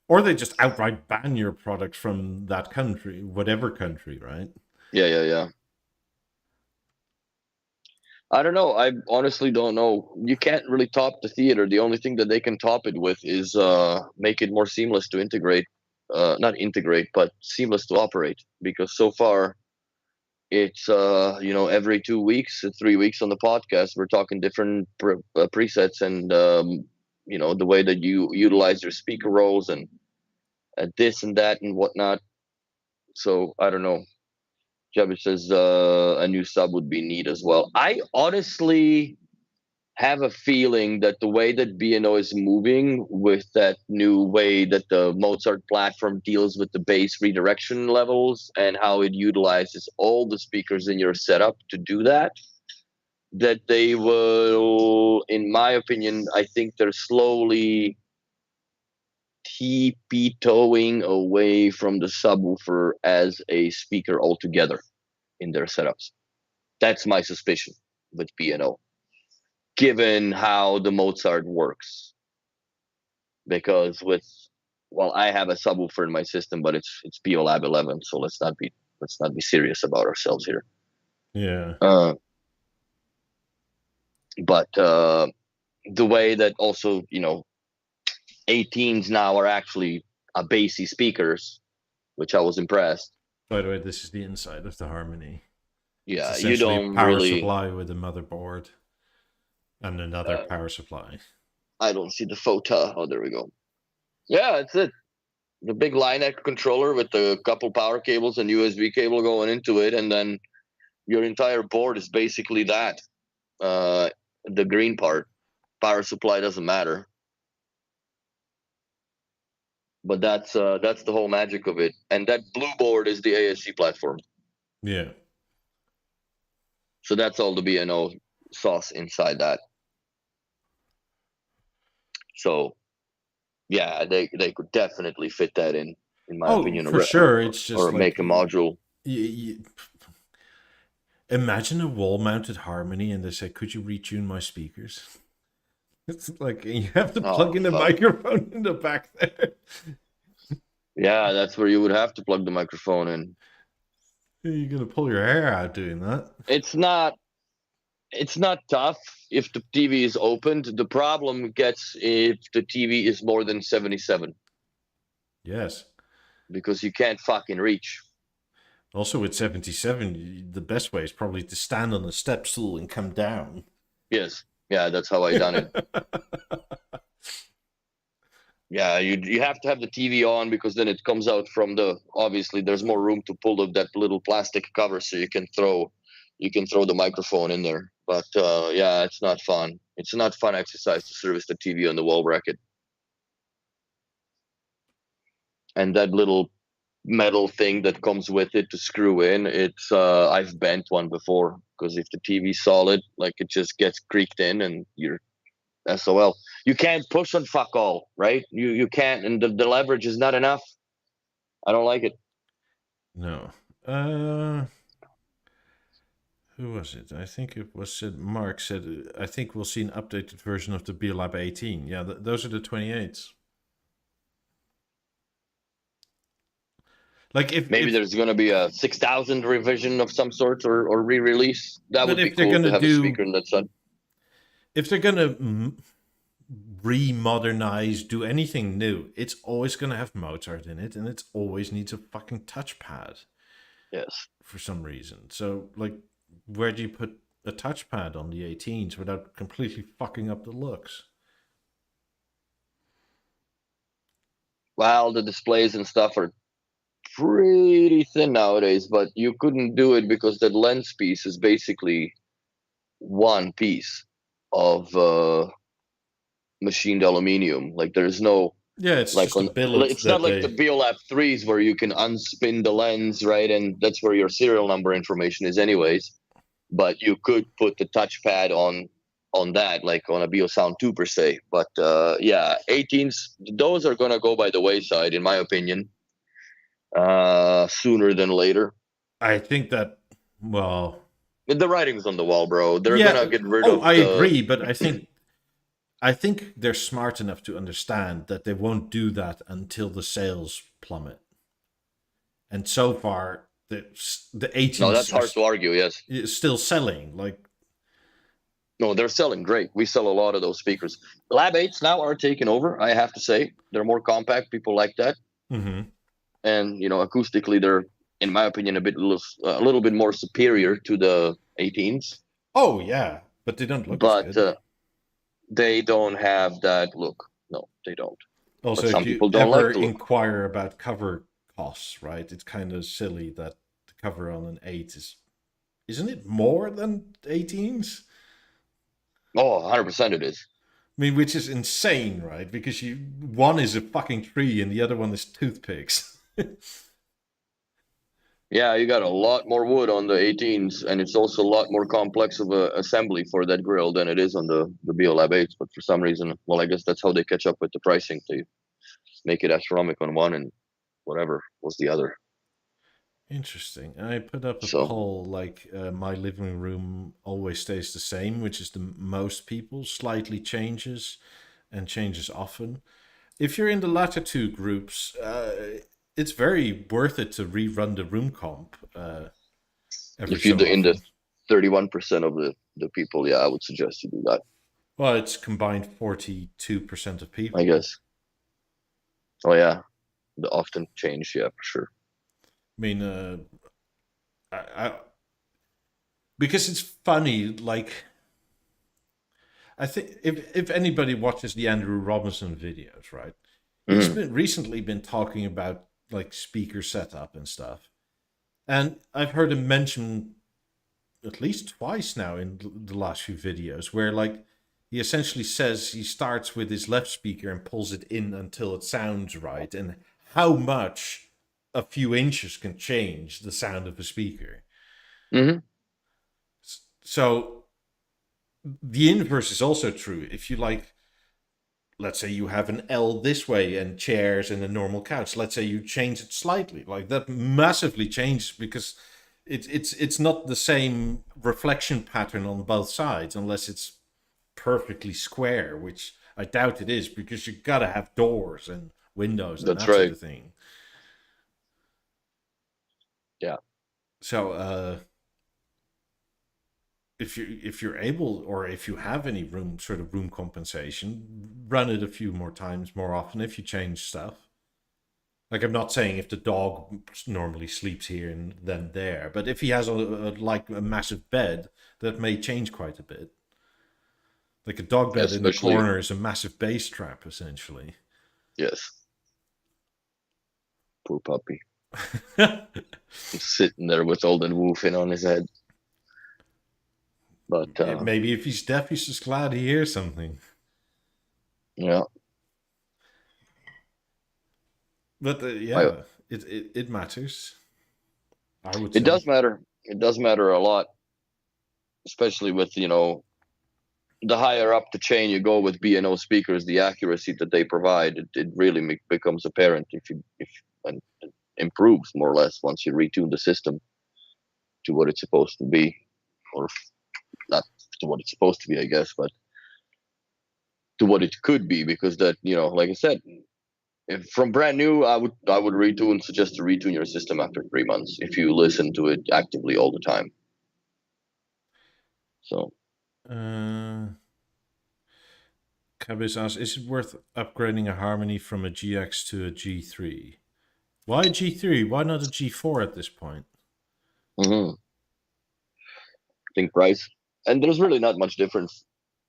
Or they just outright ban your product from that country, whatever country, right? Yeah. I don't know. I honestly don't know. You can't really top the theater. The only thing that they can top it with is make it more seamless to integrate. Not integrate, but seamless to operate. Because so far, it's every 2 weeks, 3 weeks on the podcast, we're talking different presets and the way that you utilize your speaker roles and this and that and whatnot. So I don't know. Jabber says a new sub would be neat as well. I honestly have a feeling that the way that B&O is moving with that new way that the Mozart platform deals with the bass redirection levels and how it utilizes all the speakers in your setup to do that they will, in my opinion, I think they're slowly tiptoeing away from the subwoofer as a speaker altogether in their setups. That's my suspicion with B&O, given how the Mozart works. Because I have a subwoofer in my system, but it's BeoLab 11, so let's not be Let's not be serious about ourselves here. Yeah. But the way that also, 18s now are actually bassy speakers, which I was impressed. By the way, this is the inside of the Harmony. Yeah, It's you essentially don't a power really supply with a motherboard and another power supply. I don't see the photo. Oh, there we go. Yeah, that's it. The big Line-X controller with a couple power cables and USB cable going into it, and then your entire board is basically that. The green part, power supply doesn't matter, but that's the whole magic of it. And that blue board is the ASC platform. Yeah. So that's all the B&O sauce inside that. So yeah, they could definitely fit that in my opinion. For sure. It's just or like, make a module. Imagine a wall-mounted Harmony, and they say, "Could you retune my speakers?" It's like you have to plug in a microphone in the back there. Yeah, that's where you would have to plug the microphone in. You're gonna pull your hair out doing that. It's not tough if the TV is opened. The problem gets if the TV is more than 77. Yes. Because you can't fucking reach. Also with 77, the best way is probably to stand on a step stool and come down. Yes. Yeah, that's how I done it. Yeah, you have to have the TV on, because then it comes out from obviously there's more room to pull that little plastic cover, so you can throw the microphone in there. But yeah, it's not fun. It's not fun exercise to service the TV on the wall bracket. And that little metal thing that comes with it to screw in, it's I've bent one before, because if the TV's solid, like, it just gets creaked in and you're SOL. You can't push on fuck all, right? You can't, and the leverage is not enough. I don't like it. No. Who was it? I think it was Mark said, I think we'll see an updated version of the BeoLab 18. Yeah, those are the 28s. Like if there's going to be a 6000 revision of some sort, or re-release, that would be cool to have a speaker in that side. If they're going to re-modernize, do anything new, it's always going to have Mozart in it, and it always needs a fucking touchpad. Yes. For some reason. So, like, where do you put a touchpad on the 18s without completely fucking up the looks? Well, the displays and stuff are pretty thin nowadays, but you couldn't do it because that lens piece is basically one piece of machined aluminium. Like, there's no, it's like, just a billet. It's not like the BeoLab 3s where you can unspin the lens, right? And that's where your serial number information is anyways. But you could put the touchpad on that, like on a BeoSound 2 per se. But yeah, 18s, those are going to go by the wayside, in my opinion, sooner than later. I think that, well, the writing's on the wall, bro. They're going to get rid of I agree, but I think they're smart enough to understand that they won't do that until the sales plummet. And so far, the 18s... No, that's hard to argue, yes. Still selling, like... No, they're selling great. We sell a lot of those speakers. Lab 8s now are taking over, I have to say. They're more compact. People like that. Mm-hmm. And, acoustically, they're, in my opinion, a little bit more superior to the 18s. Oh, yeah. But they don't look as good. They don't have that look. No, they don't. Also, if you ever inquire about cover costs, right, it's kind of silly that the cover on an 8 isn't it more than 18s? Oh, 100% it is. I mean, which is insane, right? Because one is a fucking tree and the other one is toothpicks. Yeah, you got a lot more wood on the 18s, and it's also a lot more complex of a assembly for that grill than it is on the BeoLab 8s. But for some reason, well, I guess that's how they catch up with the pricing. They make it astronomical on one and whatever was the other. Interesting. I put up a poll, like, my living room always stays the same, which is the most people, slightly changes and changes often. If you're in the latter two groups, it's very worth it to rerun the room comp every If you so do in the often. 31% of the people, yeah, I would suggest you do that. Well, it's combined 42% of I people. guess. Oh yeah, the often change, yeah, for sure. I mean, I because it's funny. Like, I think if anybody watches the Andrew Robinson videos, right, he's Mm-hmm. been recently been talking about like speaker setup and stuff, and I've heard him mention at least twice now in the last few videos where like he essentially says he starts with his left speaker and pulls it in until it sounds right, and how much a few inches can change the sound of a speaker. Mm-hmm. So the inverse is also true. If you like, let's say you have an L this way and chairs and a normal couch. Let's say you change it slightly, like that massively changes because it's not the same reflection pattern on both sides unless it's perfectly square, which I doubt it is because you gotta have doors and windows and That's that sort right. of thing. Yeah. So if you're able or if you have any room compensation, run it a few more times more often if you change stuff. Like I'm not saying if the dog normally sleeps here and then there, but if he has like a massive bed, that may change quite a bit. Like a dog bed in the Especially, corner is a massive bass trap, essentially. yes, poor puppy. Sitting there with all the woofing on his head. But Maybe if he's deaf, he's just glad he hears something. yeah, But I, yeah, it matters. I would it say. does matter. It does matter a lot, especially with the higher up the chain you go with B&O speakers, the accuracy that they provide, it really becomes apparent if and improves more or less once you retune the system to what it's supposed to be, or not to what it's supposed to be, I guess, but to what it could be, because that like I said, if from brand new, I would retune, suggest to retune your system after 3 months if you listen to it actively all the time. So Uh, Cabis asks, is it worth upgrading a Harmony from a GX to a G3? Why G3? Why not a G4 at this point? I think price, and there's really not much difference.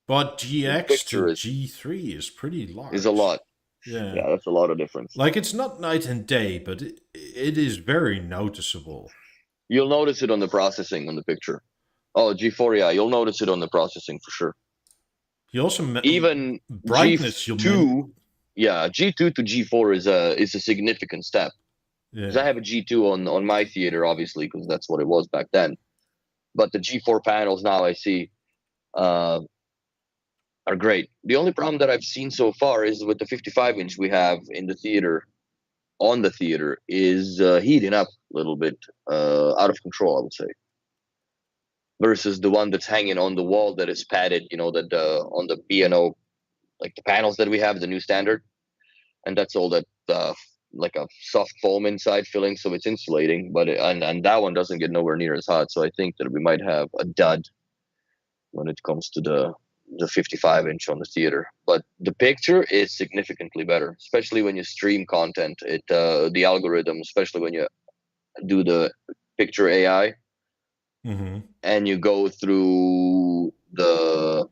But The GX to picture G3 is pretty is a large. lot. Yeah. Yeah, that's a lot of difference. Like it's not night and day, but it is very noticeable. You'll notice it on the processing on the picture. Oh, G4, yeah, you'll notice it on the processing for sure. You also Even brightness. G2, yeah, G2 to G4 is a significant step. Because I Yeah. have a G2 on my theater, obviously, because that's what it was back then. But the G4 panels now I see uh, are great. The only problem that I've seen so far is with the 55-inch we have in the theater, on the theater, is heating up a little bit, out of control, I would say, versus the one that's hanging on the wall that is padded, that on the B&O, like the panels that we have, the new standard, and that's all that like a soft foam inside filling, so it's insulating. But and that one doesn't get nowhere near as hot. So I think that we might have a dud when it comes to the 55-inch on the theater. But the picture is significantly better, especially when you stream content. The algorithm, especially when you do the picture AI Mm-hmm. and you go through the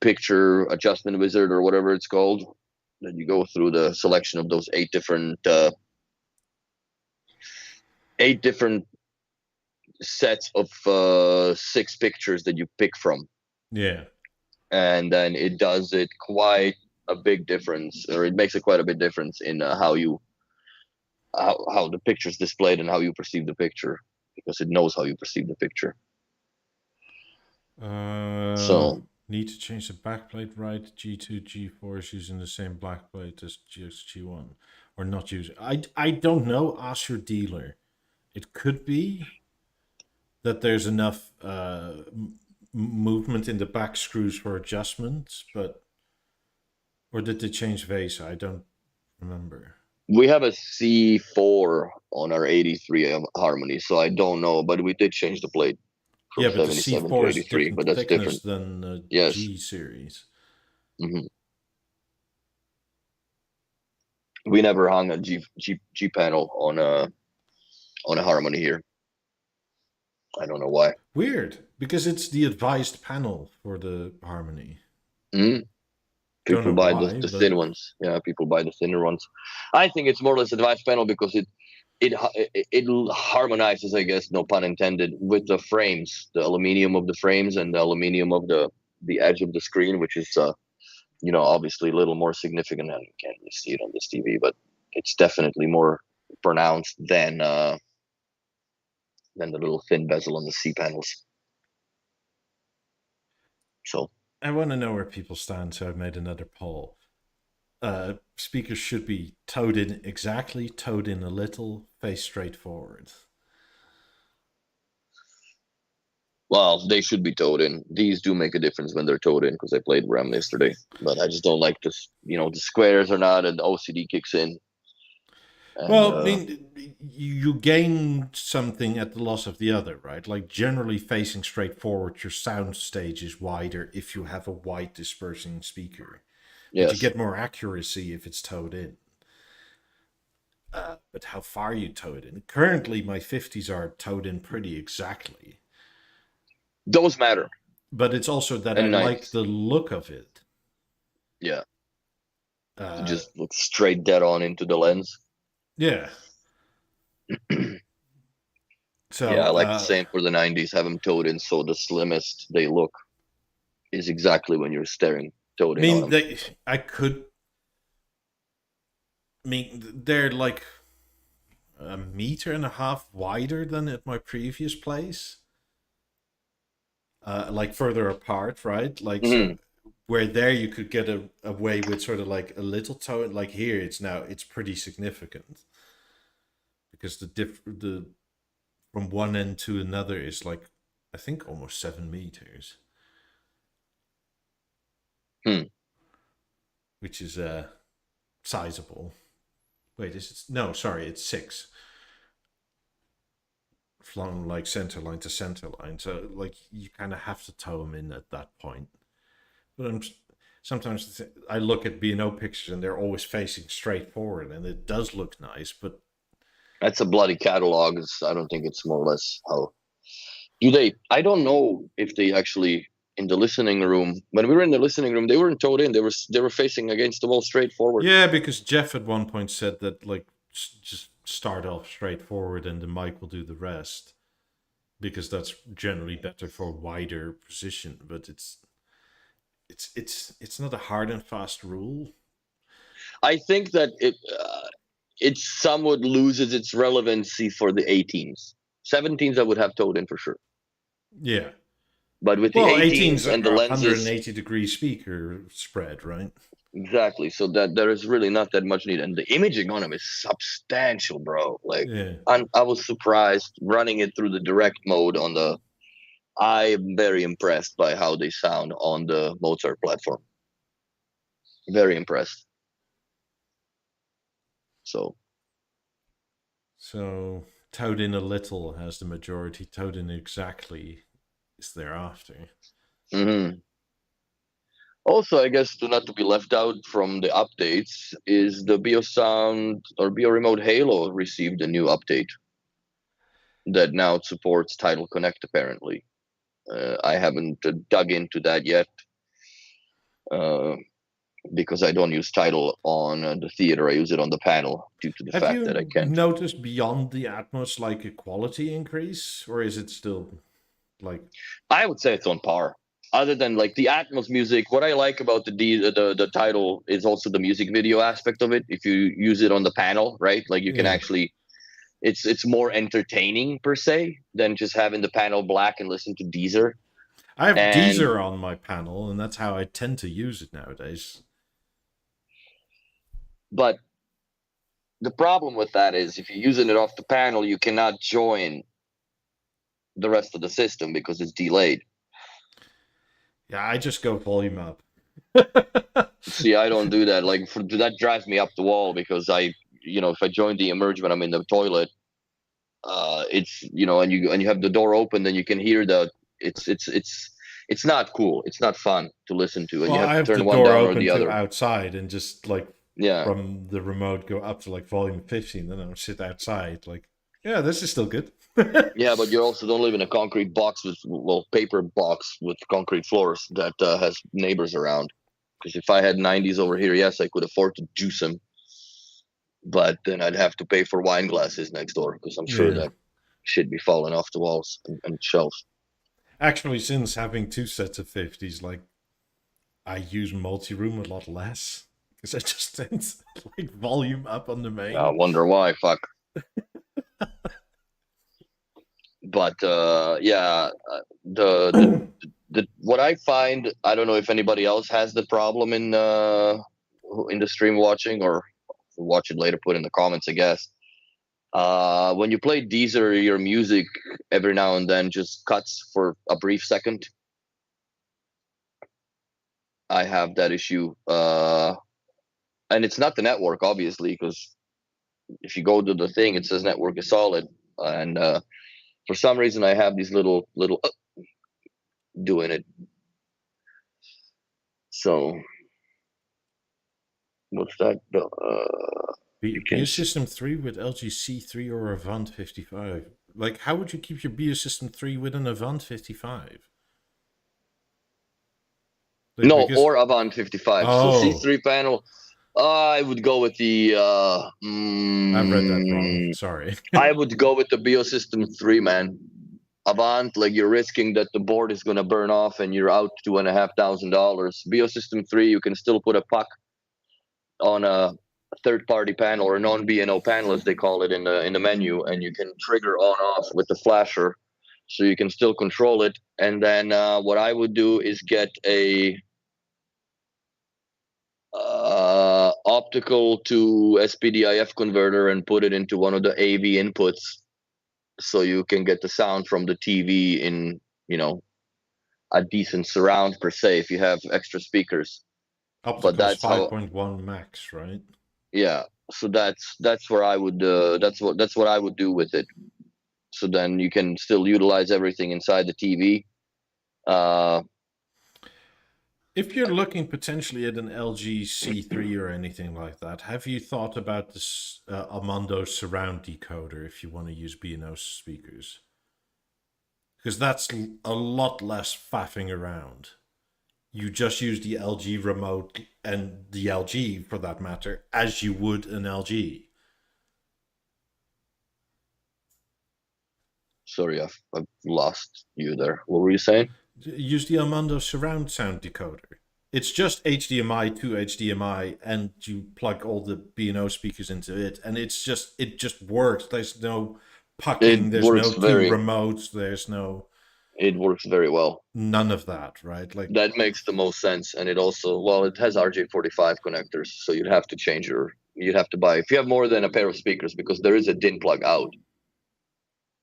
picture adjustment wizard or whatever it's called, then you go through the selection of those eight different sets of 6 pictures that you pick from, Yeah. and then it does it quite a big difference, or it makes it quite a big difference in how the picture is displayed and how you perceive the picture, because it knows how you perceive the picture. Uh, So Need to change the backplate, right? G2, G4 is using the same backplate as G1. Or not using. I don't know. Ask your dealer. It could be that there's enough movement in the back screws for adjustments, but. Or did they change vase? I don't remember. We have a C4 on our 83 Harmony, so I don't know, but we did change the plate from Yeah, but the 77 to C4 is a 83, different but that's thickness different. than the Yes. G series. Hmm. We never hung a G panel on a Harmony here. I don't know why. Weird, because it's the advised panel for the Harmony. Mm-hmm. Don't People know buy why, the but thin ones. Yeah, people buy the thinner ones. I think it's more or less advanced panel because it harmonizes, I guess, no pun intended, with the frames, the aluminium of the frames and the aluminium of the edge of the screen, which is obviously a little more significant, and you can't really see it on this TV, but it's definitely more pronounced than the little thin bezel on the C panels. So I want to know where people stand, so I've made another poll. Speakers should be towed in exactly, towed in a little, face straight forward. well, they should be towed in. These do make a difference when they're towed in because I played RAM yesterday, but I just don't like this. The squares are not, and the OCD kicks in. And, Well, I mean, you gain something at the loss of the other, right? Like generally facing straight forward, your sound stage is wider if you have a wide dispersing speaker. But you yes, get more accuracy if it's towed in. But how far you tow it in? Currently, my 50s are towed in pretty exactly. those matter. But it's also that I And like 90s. the look of it. Yeah, Uh, just look straight dead on into the lens. yeah. Yeah, So, I like the same for the 90s. Have them towed in so the slimmest they look is exactly when you're staring towed I in on mean, them. they're like a meter and a half wider than at my previous place. Like further apart, right? Like, so Mm-hmm. where there you could get away with sort of like a little toe, like here it's pretty significant because the from one end to another is like I think almost 7 meters, Hmm. which is sizable. Wait, is it? No, sorry, it's 6 from like center line to center line. So like you kind of have to tow them in at that point. But sometimes I look at B&O pictures and they're always facing straight forward, and it does look nice. But That's a bloody catalog. I don't think it's more or less how do they. I don't know if they actually in the listening room when we were in the listening room they weren't towed in. They were facing against the wall straight forward. yeah, because Jeff at one point said that like just start off straight forward and the mic will do the rest because that's generally better for wider position. But it's not a hard and fast rule. I think that it somewhat loses its relevancy for the 18s. 17s I would have towed in for sure. Yeah. But with the Well, 18s 18s are and the lenses, 180-degree speaker spread, right? exactly. So that there is really not that much need, and the imaging on them is substantial, bro. Like, Yeah. I was surprised running it through the direct mode on the. I am very impressed by how they sound on the Mozart platform. Very impressed. So So towed in a little has the majority. Towed in exactly is thereafter. mhm. Also, I guess not to be left out from the updates is the BeoSound or BeoRemote Halo received a new update that now supports Tidal Connect. Apparently, I haven't dug into that yet uh, because I don't use Tidal on the theater. I use it on the panel due to the Have fact that I you can't. noticed beyond the Atmos like a quality increase, or is it still like? I would say it's on par. Other than like the Atmos music, what I like about the Tidal is also the music video aspect of it. If you use it on the panel, right? Like you can Yeah, actually it's more entertaining per se than just having the panel black and listen to Deezer. I have And Deezer on my panel, and that's how I tend to use it nowadays. but the problem with that is if you're using it off the panel, you cannot join the rest of the system because it's delayed. Yeah, I just go volume up. See, I don't do that. Like that drives me up the wall because if I join the emerge when I'm in the toilet, it's and you have the door open, then you can hear it's not cool. It's not fun to listen to, and Well, you have I to have the turn one door down or open the to other. outside and just like Yeah. from the remote go up to like volume 15, then I'll sit outside. Like, yeah, this is still good. Yeah, but you also don't live in a concrete box paper box with concrete floors that has neighbors around. Because if I had 90s over here, yes, I could afford to juice them, but then I'd have to pay for wine glasses next door because I'm sure Yeah. that shit be falling off the walls and shelves. Actually, since having two sets of 50s, like I use multi-room a lot less because I just tend to like volume up on the main. I wonder why. Fuck. But the what I find, I don't know if anybody else has the problem in the stream watching, or watch it later, put in the comments, I guess. When you play Deezer, your music every now and then just cuts for a brief second. I have that issue, and it's not the network, obviously, because if you go to the thing, it says network is solid, and for some reason I have these little doing it. So what's that? BeoSystem 3 with LG C3 or Avant 55. Like, how would you keep your BeoSystem 3 with an Avant 55? Like, No, or Avant 55. Oh. So C3 panel, I would go with the. I read that wrong. Sorry. I would go with the BeoSystem 3, man. Avant, like you're risking that the board is going to burn off and you're out $2,500. BeoSystem 3, you can still put a puck on a third-party panel or non-BNO panel, as they call it in the menu, and you can trigger on/off with the flasher, so you can still control it. And then what I would do is get a optical to SPDIF converter and put it into one of the AV inputs, so you can get the sound from the TV in a decent surround per se if you have extra speakers. Optical, but that's 5.1 max, right? Yeah, so that's where I would that's what I would do with it. So then you can still utilize everything inside the TV. If you're looking potentially at an LG C3 or anything like that, have you thought about this Armando surround decoder if you want to use B&O speakers? Because that's a lot less faffing around. You just use the LG remote and the LG, for that matter, as you would an LG. Sorry, I've lost you there. What were you saying? Use the Armando surround sound decoder. It's just HDMI to HDMI, and you plug all the B&O speakers into it, and it just works. There's no pucking, there's no two remotes, there's no... It works very well. None of that, right? Like that makes the most sense, and it also, it has RJ45 connectors, so you'd have to buy, if you have more than a pair of speakers, because there is a DIN plug out.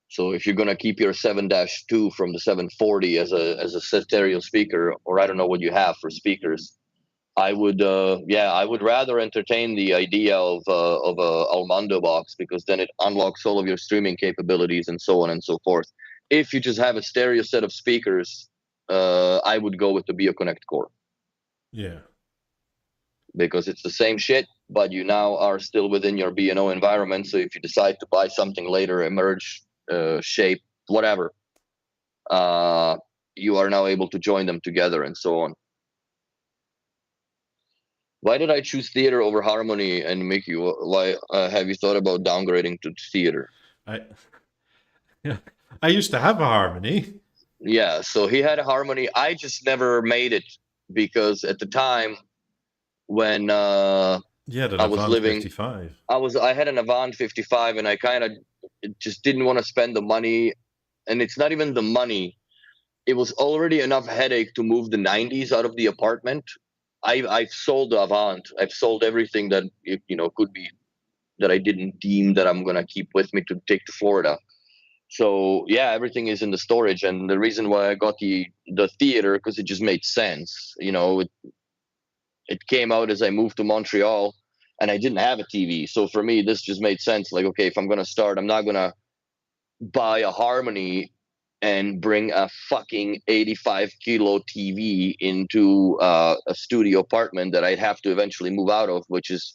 So if you're gonna keep your 7-2 from the 740 as a stereo speaker, or I don't know what you have for speakers, I would rather entertain the idea of a Armando box, because then it unlocks all of your streaming capabilities and so on and so forth. If you just have a stereo set of speakers, I would go with the BeoConnect Core. Yeah. Because it's the same shit, but you now are still within your B&O environment. So if you decide to buy something later, emerge, shape, whatever, you are now able to join them together and so on. Why did I choose theater over Harmony, and Mickey? Why have you thought about downgrading to theater? I used to have a Harmony. Yeah, so he had a Harmony. I just never made it, because at the time when I was living, 55. I had an Avant 55, and I kind of just didn't want to spend the money. And it's not even the money; it was already enough headache to move the 90s out of the apartment. I've sold the Avant. I've sold everything that could be, that I didn't deem that I'm gonna keep with me to take to Florida. So yeah, everything is in the storage, and the reason why I got the theater, because it just made sense. It came out as I moved to Montreal, and I didn't have a TV. So for me, this just made sense. Like, okay, if I'm gonna start, I'm not gonna buy a Harmony and bring a fucking 85 kilo TV into a studio apartment that I'd have to eventually move out of, which is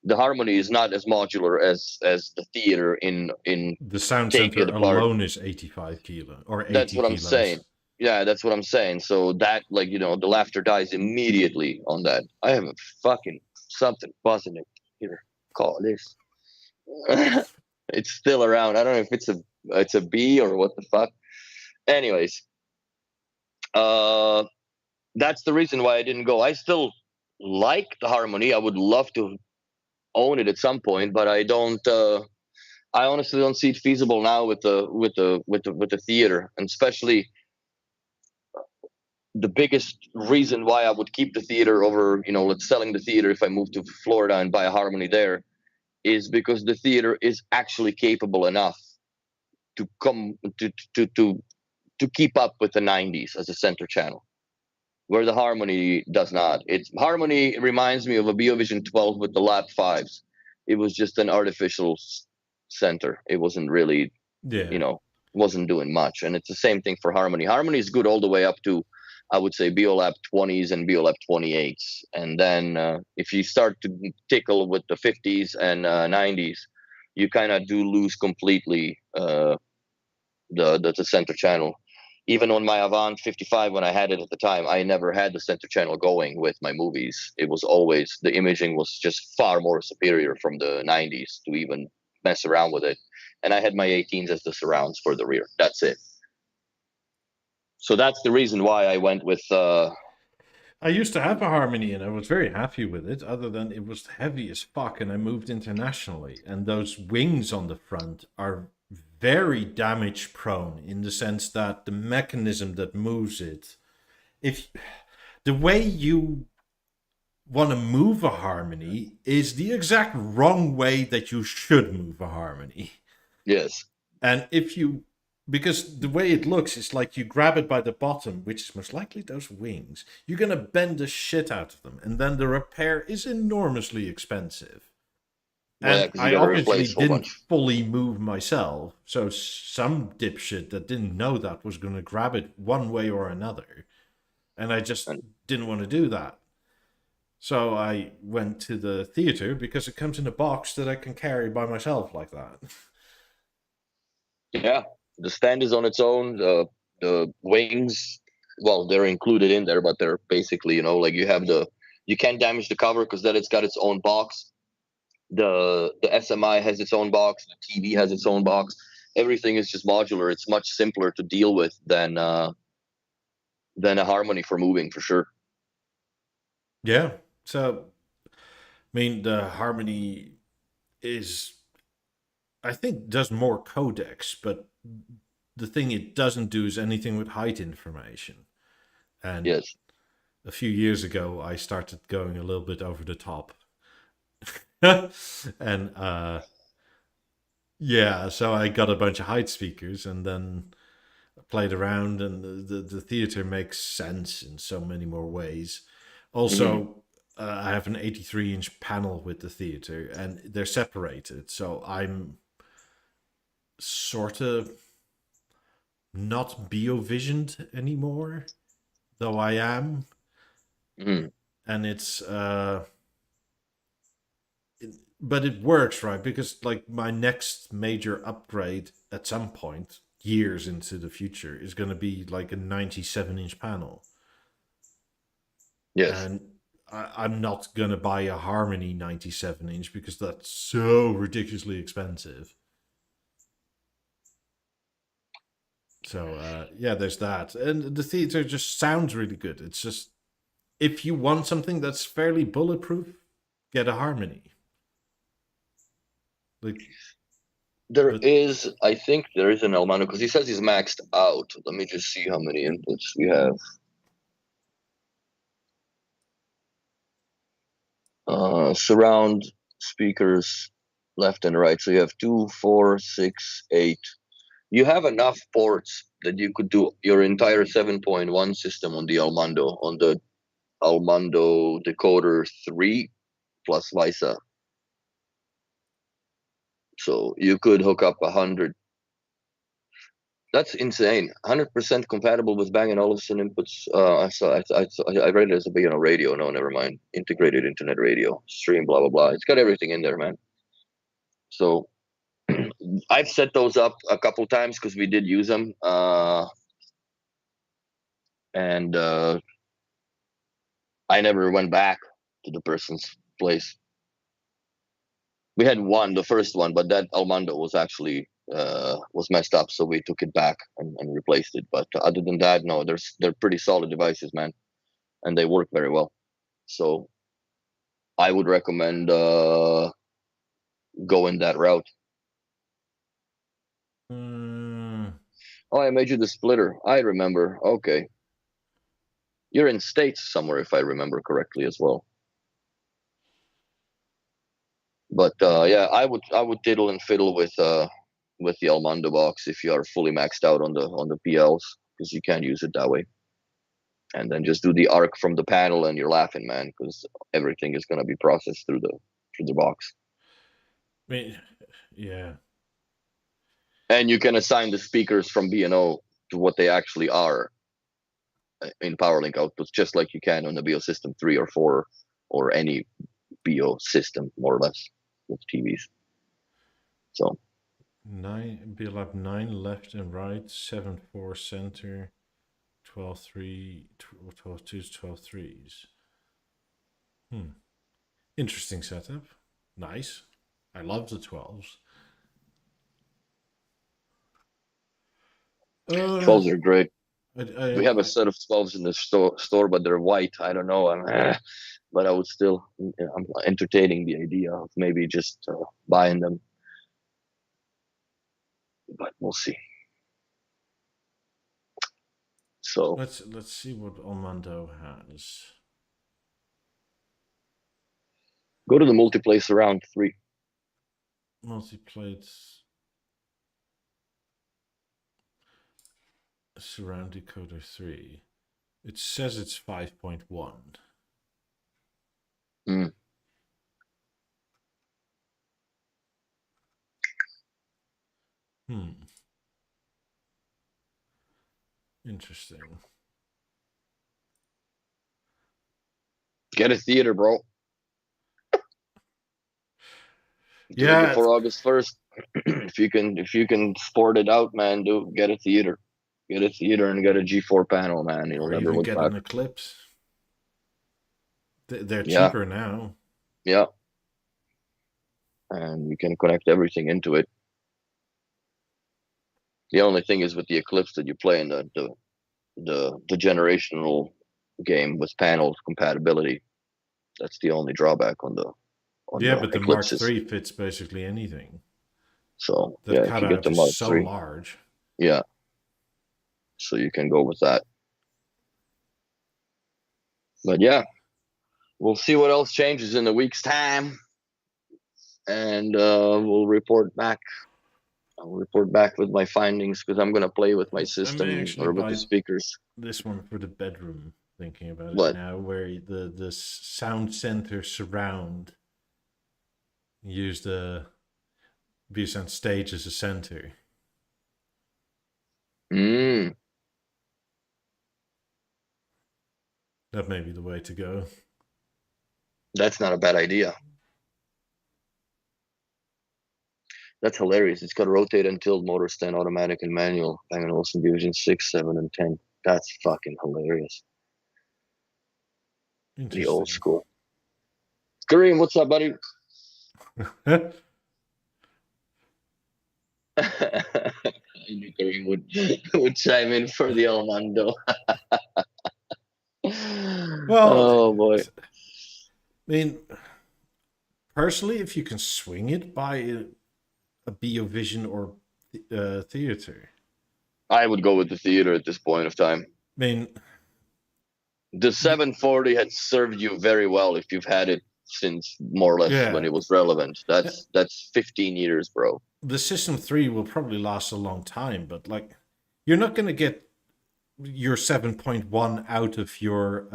the Harmony is not as modular as the theater in The sound taking center it apart. alone is 85 kilo or 80 That's what I'm kilos. saying. Yeah, that's what I'm saying. So that, like, you know, the laughter dies immediately on that. I have a fucking something buzzing it here. Call this. It's still around. I don't know if it's a bee or what the fuck. Anyways, that's the reason why I didn't go. I still like the Harmony. I would love to own it at some point, but I don't. I honestly don't see it feasible now with the theater, and especially the biggest reason why I would keep the theater over, you know, let's selling the theater if I move to Florida and buy a Harmony there, is because the theater is actually capable enough to come to keep up with the 90s as a center channel, where the Harmony does not. It's Harmony reminds me of a BeoVision 12 with the lap 5s. It was just an artificial center. It wasn't really, you know, wasn't doing much. And it's the same thing for Harmony. Harmony is good all the way up to, I would say, BeoLab 20s and BeoLab 28s. And then if you start to tickle with the 50s and 90s, you kind of do lose completely the center channel. Even on my Avant 55, when I had it at the time, I never had the center channel going with my movies. It was always, the imaging was just far more superior from the 90s to even mess around with it. And I had my 18s as the surrounds for the rear. That's it. So that's the reason why I went with... I used to have a Harmony and I was very happy with it, other than it was heavy as fuck and I moved internationally. And those wings on the front are very damage prone in the sense that the mechanism that moves it, if the way you want to move a Harmony is the exact wrong way that you should move a Harmony. Yes. And if you, because the way it looks is like you grab it by the bottom, which is most likely those wings, you're going to bend the shit out of them. And then the repair is enormously expensive. And Yeah, I obviously didn't fully move myself, so some dipshit that didn't know that was going to grab it one way or another. And I just didn't want to do that. So I went to the theater because it comes in a box that I can carry by myself like that. Yeah, the stand is on its own. The wings, well, they're included in there, but they're basically, you know, like you can't damage the cover because then it's got its own box. The SMI has its own box. The TV has its own box. Everything is just modular. It's much simpler to deal with than a Harmony for moving, for sure. Yeah. So, I mean, the Harmony is, I think, does more codecs, but the thing it doesn't do is anything with height information. And yes, a few years ago, I started going a little bit over the top. And yeah, so I got a bunch of height speakers and then played around, and the theater makes sense in so many more ways. Also, I have an 83-inch panel with the theater, and they're separated, so I'm sort of not beovisioned anymore, though I am. And it's but it works, right? Because like my next major upgrade at some point, years into the future, is going to be like a 97-inch panel. Yes. And I'm not going to buy a Harmony 97-inch because that's so ridiculously expensive. So, yeah, there's that. And the theater just sounds really good. It's just, if you want something that's fairly bulletproof, get a Harmony. Like, I think there is an Elmano, because he says he's maxed out. Let me just see how many inputs we have. Surround speakers left and right. So you have 2, 4, 6, 8. You have enough ports that you could do your entire 7.1 system on the Almando decoder 3 plus VISA. So you could hook up 100. That's insane. 100% compatible with Bang & Olufsen inputs. I read it as a radio. No, never mind. Integrated internet radio stream. Blah blah blah. It's got everything in there, man. So I've set those up a couple times because we did use them. And I never went back to the person's place. We had one, the first one, but that Almando was actually was messed up, so we took it back and replaced it. But other than that, no, they're pretty solid devices, man, and they work very well. So I would recommend going that route. Oh, I made you the splitter. I remember. Okay, you're in States somewhere, if I remember correctly, as well. But yeah, I would diddle and fiddle with the Almando box if you are fully maxed out on the PLs, because you can't use it that way. And then just do the arc from the panel, and you're laughing, man, because everything is going to be processed through the box. I mean, yeah. And you can assign the speakers from B&O to what they actually are in PowerLink outputs, just like you can on the Beo System 3 or 4 or any Beo system, more or less, with TVs. So 9 BLab 9 left and right, 7-4 center, 12-3, 12-2s, 12-3s. Interesting setup. Nice. I love the 12s. 12s are great. We have a set of 12s in the store, but they're white. I don't know. But I would still, I'm entertaining the idea of maybe just buying them. But we'll see. So let's see what Almando has. Go to the multiplay surround 3. Multiplate surround decoder 3. It says it's 5.1. Interesting. Get a theater, bro. Yeah. Before August 1st. if you can sport it out, man, get a theater. Get a theater and get a G4 panel, man. You'll never look get back. an Eclipse. They're cheaper now. Yeah. And you can connect everything into it. The only thing is with the Eclipse that you play in the generational game with panel compatibility. That's the only drawback on the but the Eclipses. Mark III fits basically anything. So the if you get the Mark so III, large. Yeah. So you can go with that. But yeah, we'll see what else changes in a week's time, and we'll report back. I'll report back with my findings, because I'm gonna play with my system or with the speakers. This one for the bedroom. Thinking about it now, where the sound center surround, use the BeoSound stage as a center. That may be the way to go. That's not a bad idea. That's hilarious. It's got rotate and tilt motor stand, automatic and manual. Bang & Olufsen BeoVision 6, 7, and 10. That's fucking hilarious. The old school. Kareem, what's up, buddy? I knew Kareem would chime in for the Almando. Well, oh boy. I mean, personally, if you can swing it, buy a BeoVision or theater. I would go with the theater at this point of time. I mean, the 740 had served you very well if you've had it since more or less when it was relevant. That's 15 years, bro. The System 3 will probably last a long time, but like, you're not going to get your 7.1 out of your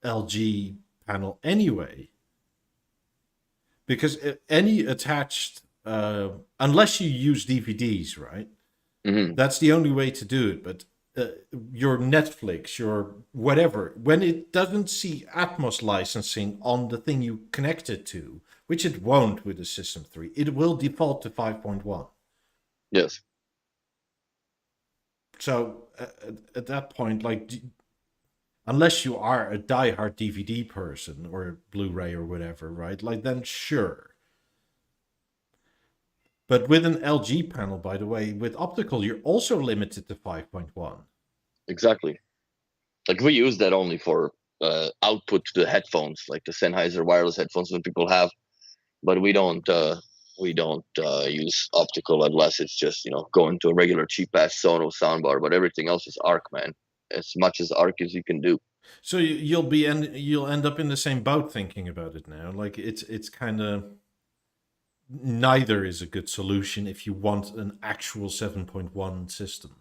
LG panel anyway, because any attached unless you use DVDs, right? Hmm. That's the only way to do it. But your Netflix, your whatever, when it doesn't see Atmos licensing on the thing you connect it to, which it won't with the System 3, it will default to 5.1. Yes. So at that point, like, unless you are a diehard DVD person or Blu-ray or whatever, right? Like, then sure. But with an LG panel, by the way, with optical, you're also limited to 5.1. Exactly. Like we use that only for output to the headphones, like the Sennheiser wireless headphones when people have, but we don't use optical unless it's just going to a regular cheap ass Sonos soundbar. But everything else is ARC, man. As much as ARC as you can do. So you'll end up in the same boat thinking about it now. Like it's kind of neither is a good solution if you want an actual 7.1 system.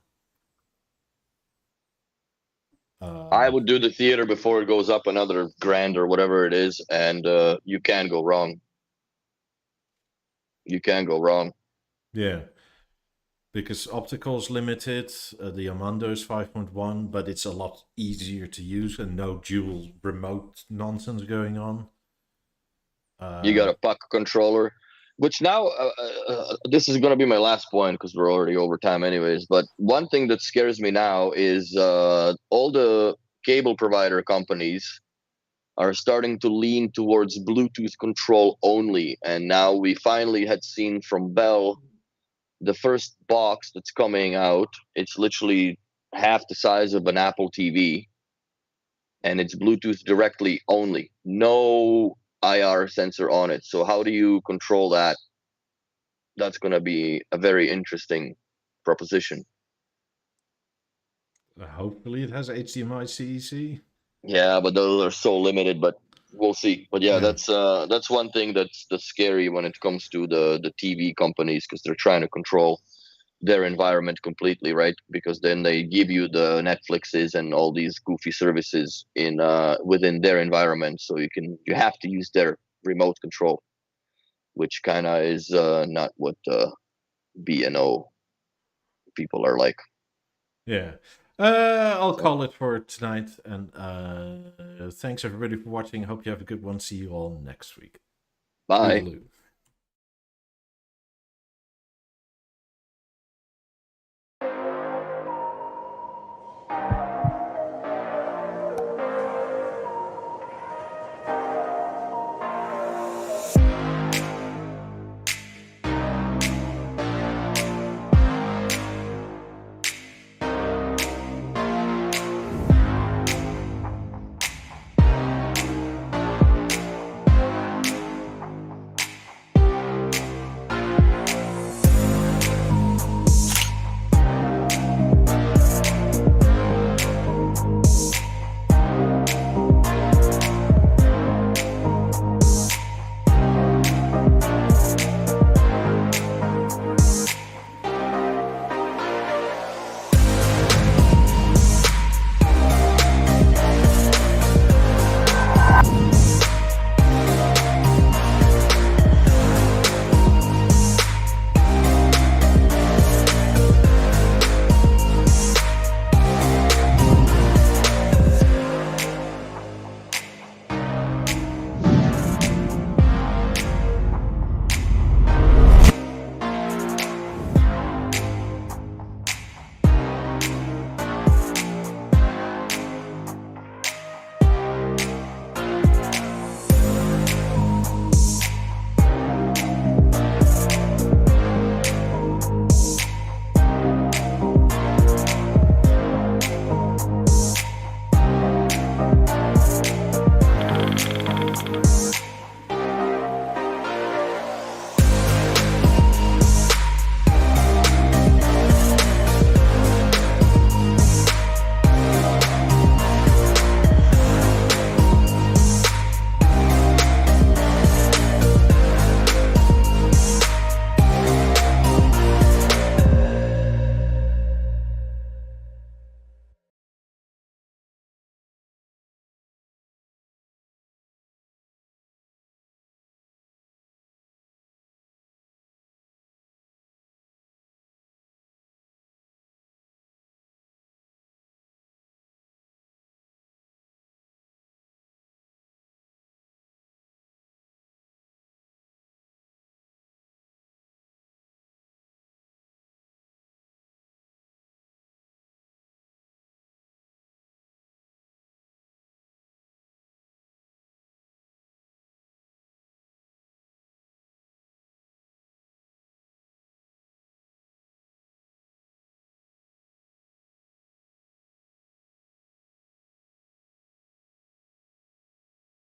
I would do the theater before it goes up another grand or whatever it is, and you can go wrong. You can go wrong. Yeah, because optical is limited. The Amando is 5.1, but it's a lot easier to use and no dual remote nonsense going on. You got a puck controller, which now this is going to be my last point because we're already over time anyways. But one thing that scares me now is all the cable provider companies are starting to lean towards Bluetooth control only. And now we finally had seen from Bell the first box that's coming out. It's literally half the size of an Apple TV, and it's Bluetooth directly only. No IR sensor on it. So how do you control that? That's going to be a very interesting proposition. Hopefully, it has HDMI CEC. Yeah, but those are so limited. But we'll see. But yeah, Yeah. that's one thing that's scary when it comes to the TV companies, because they're trying to control their environment completely, right? Because then they give you the Netflixes and all these goofy services in within their environment, so you have to use their remote control, which kind of is not what B&O people are like. Yeah. I'll call it for tonight. And thanks everybody for watching. Hope you have a good one. See you all next week. Bye. Toodaloo.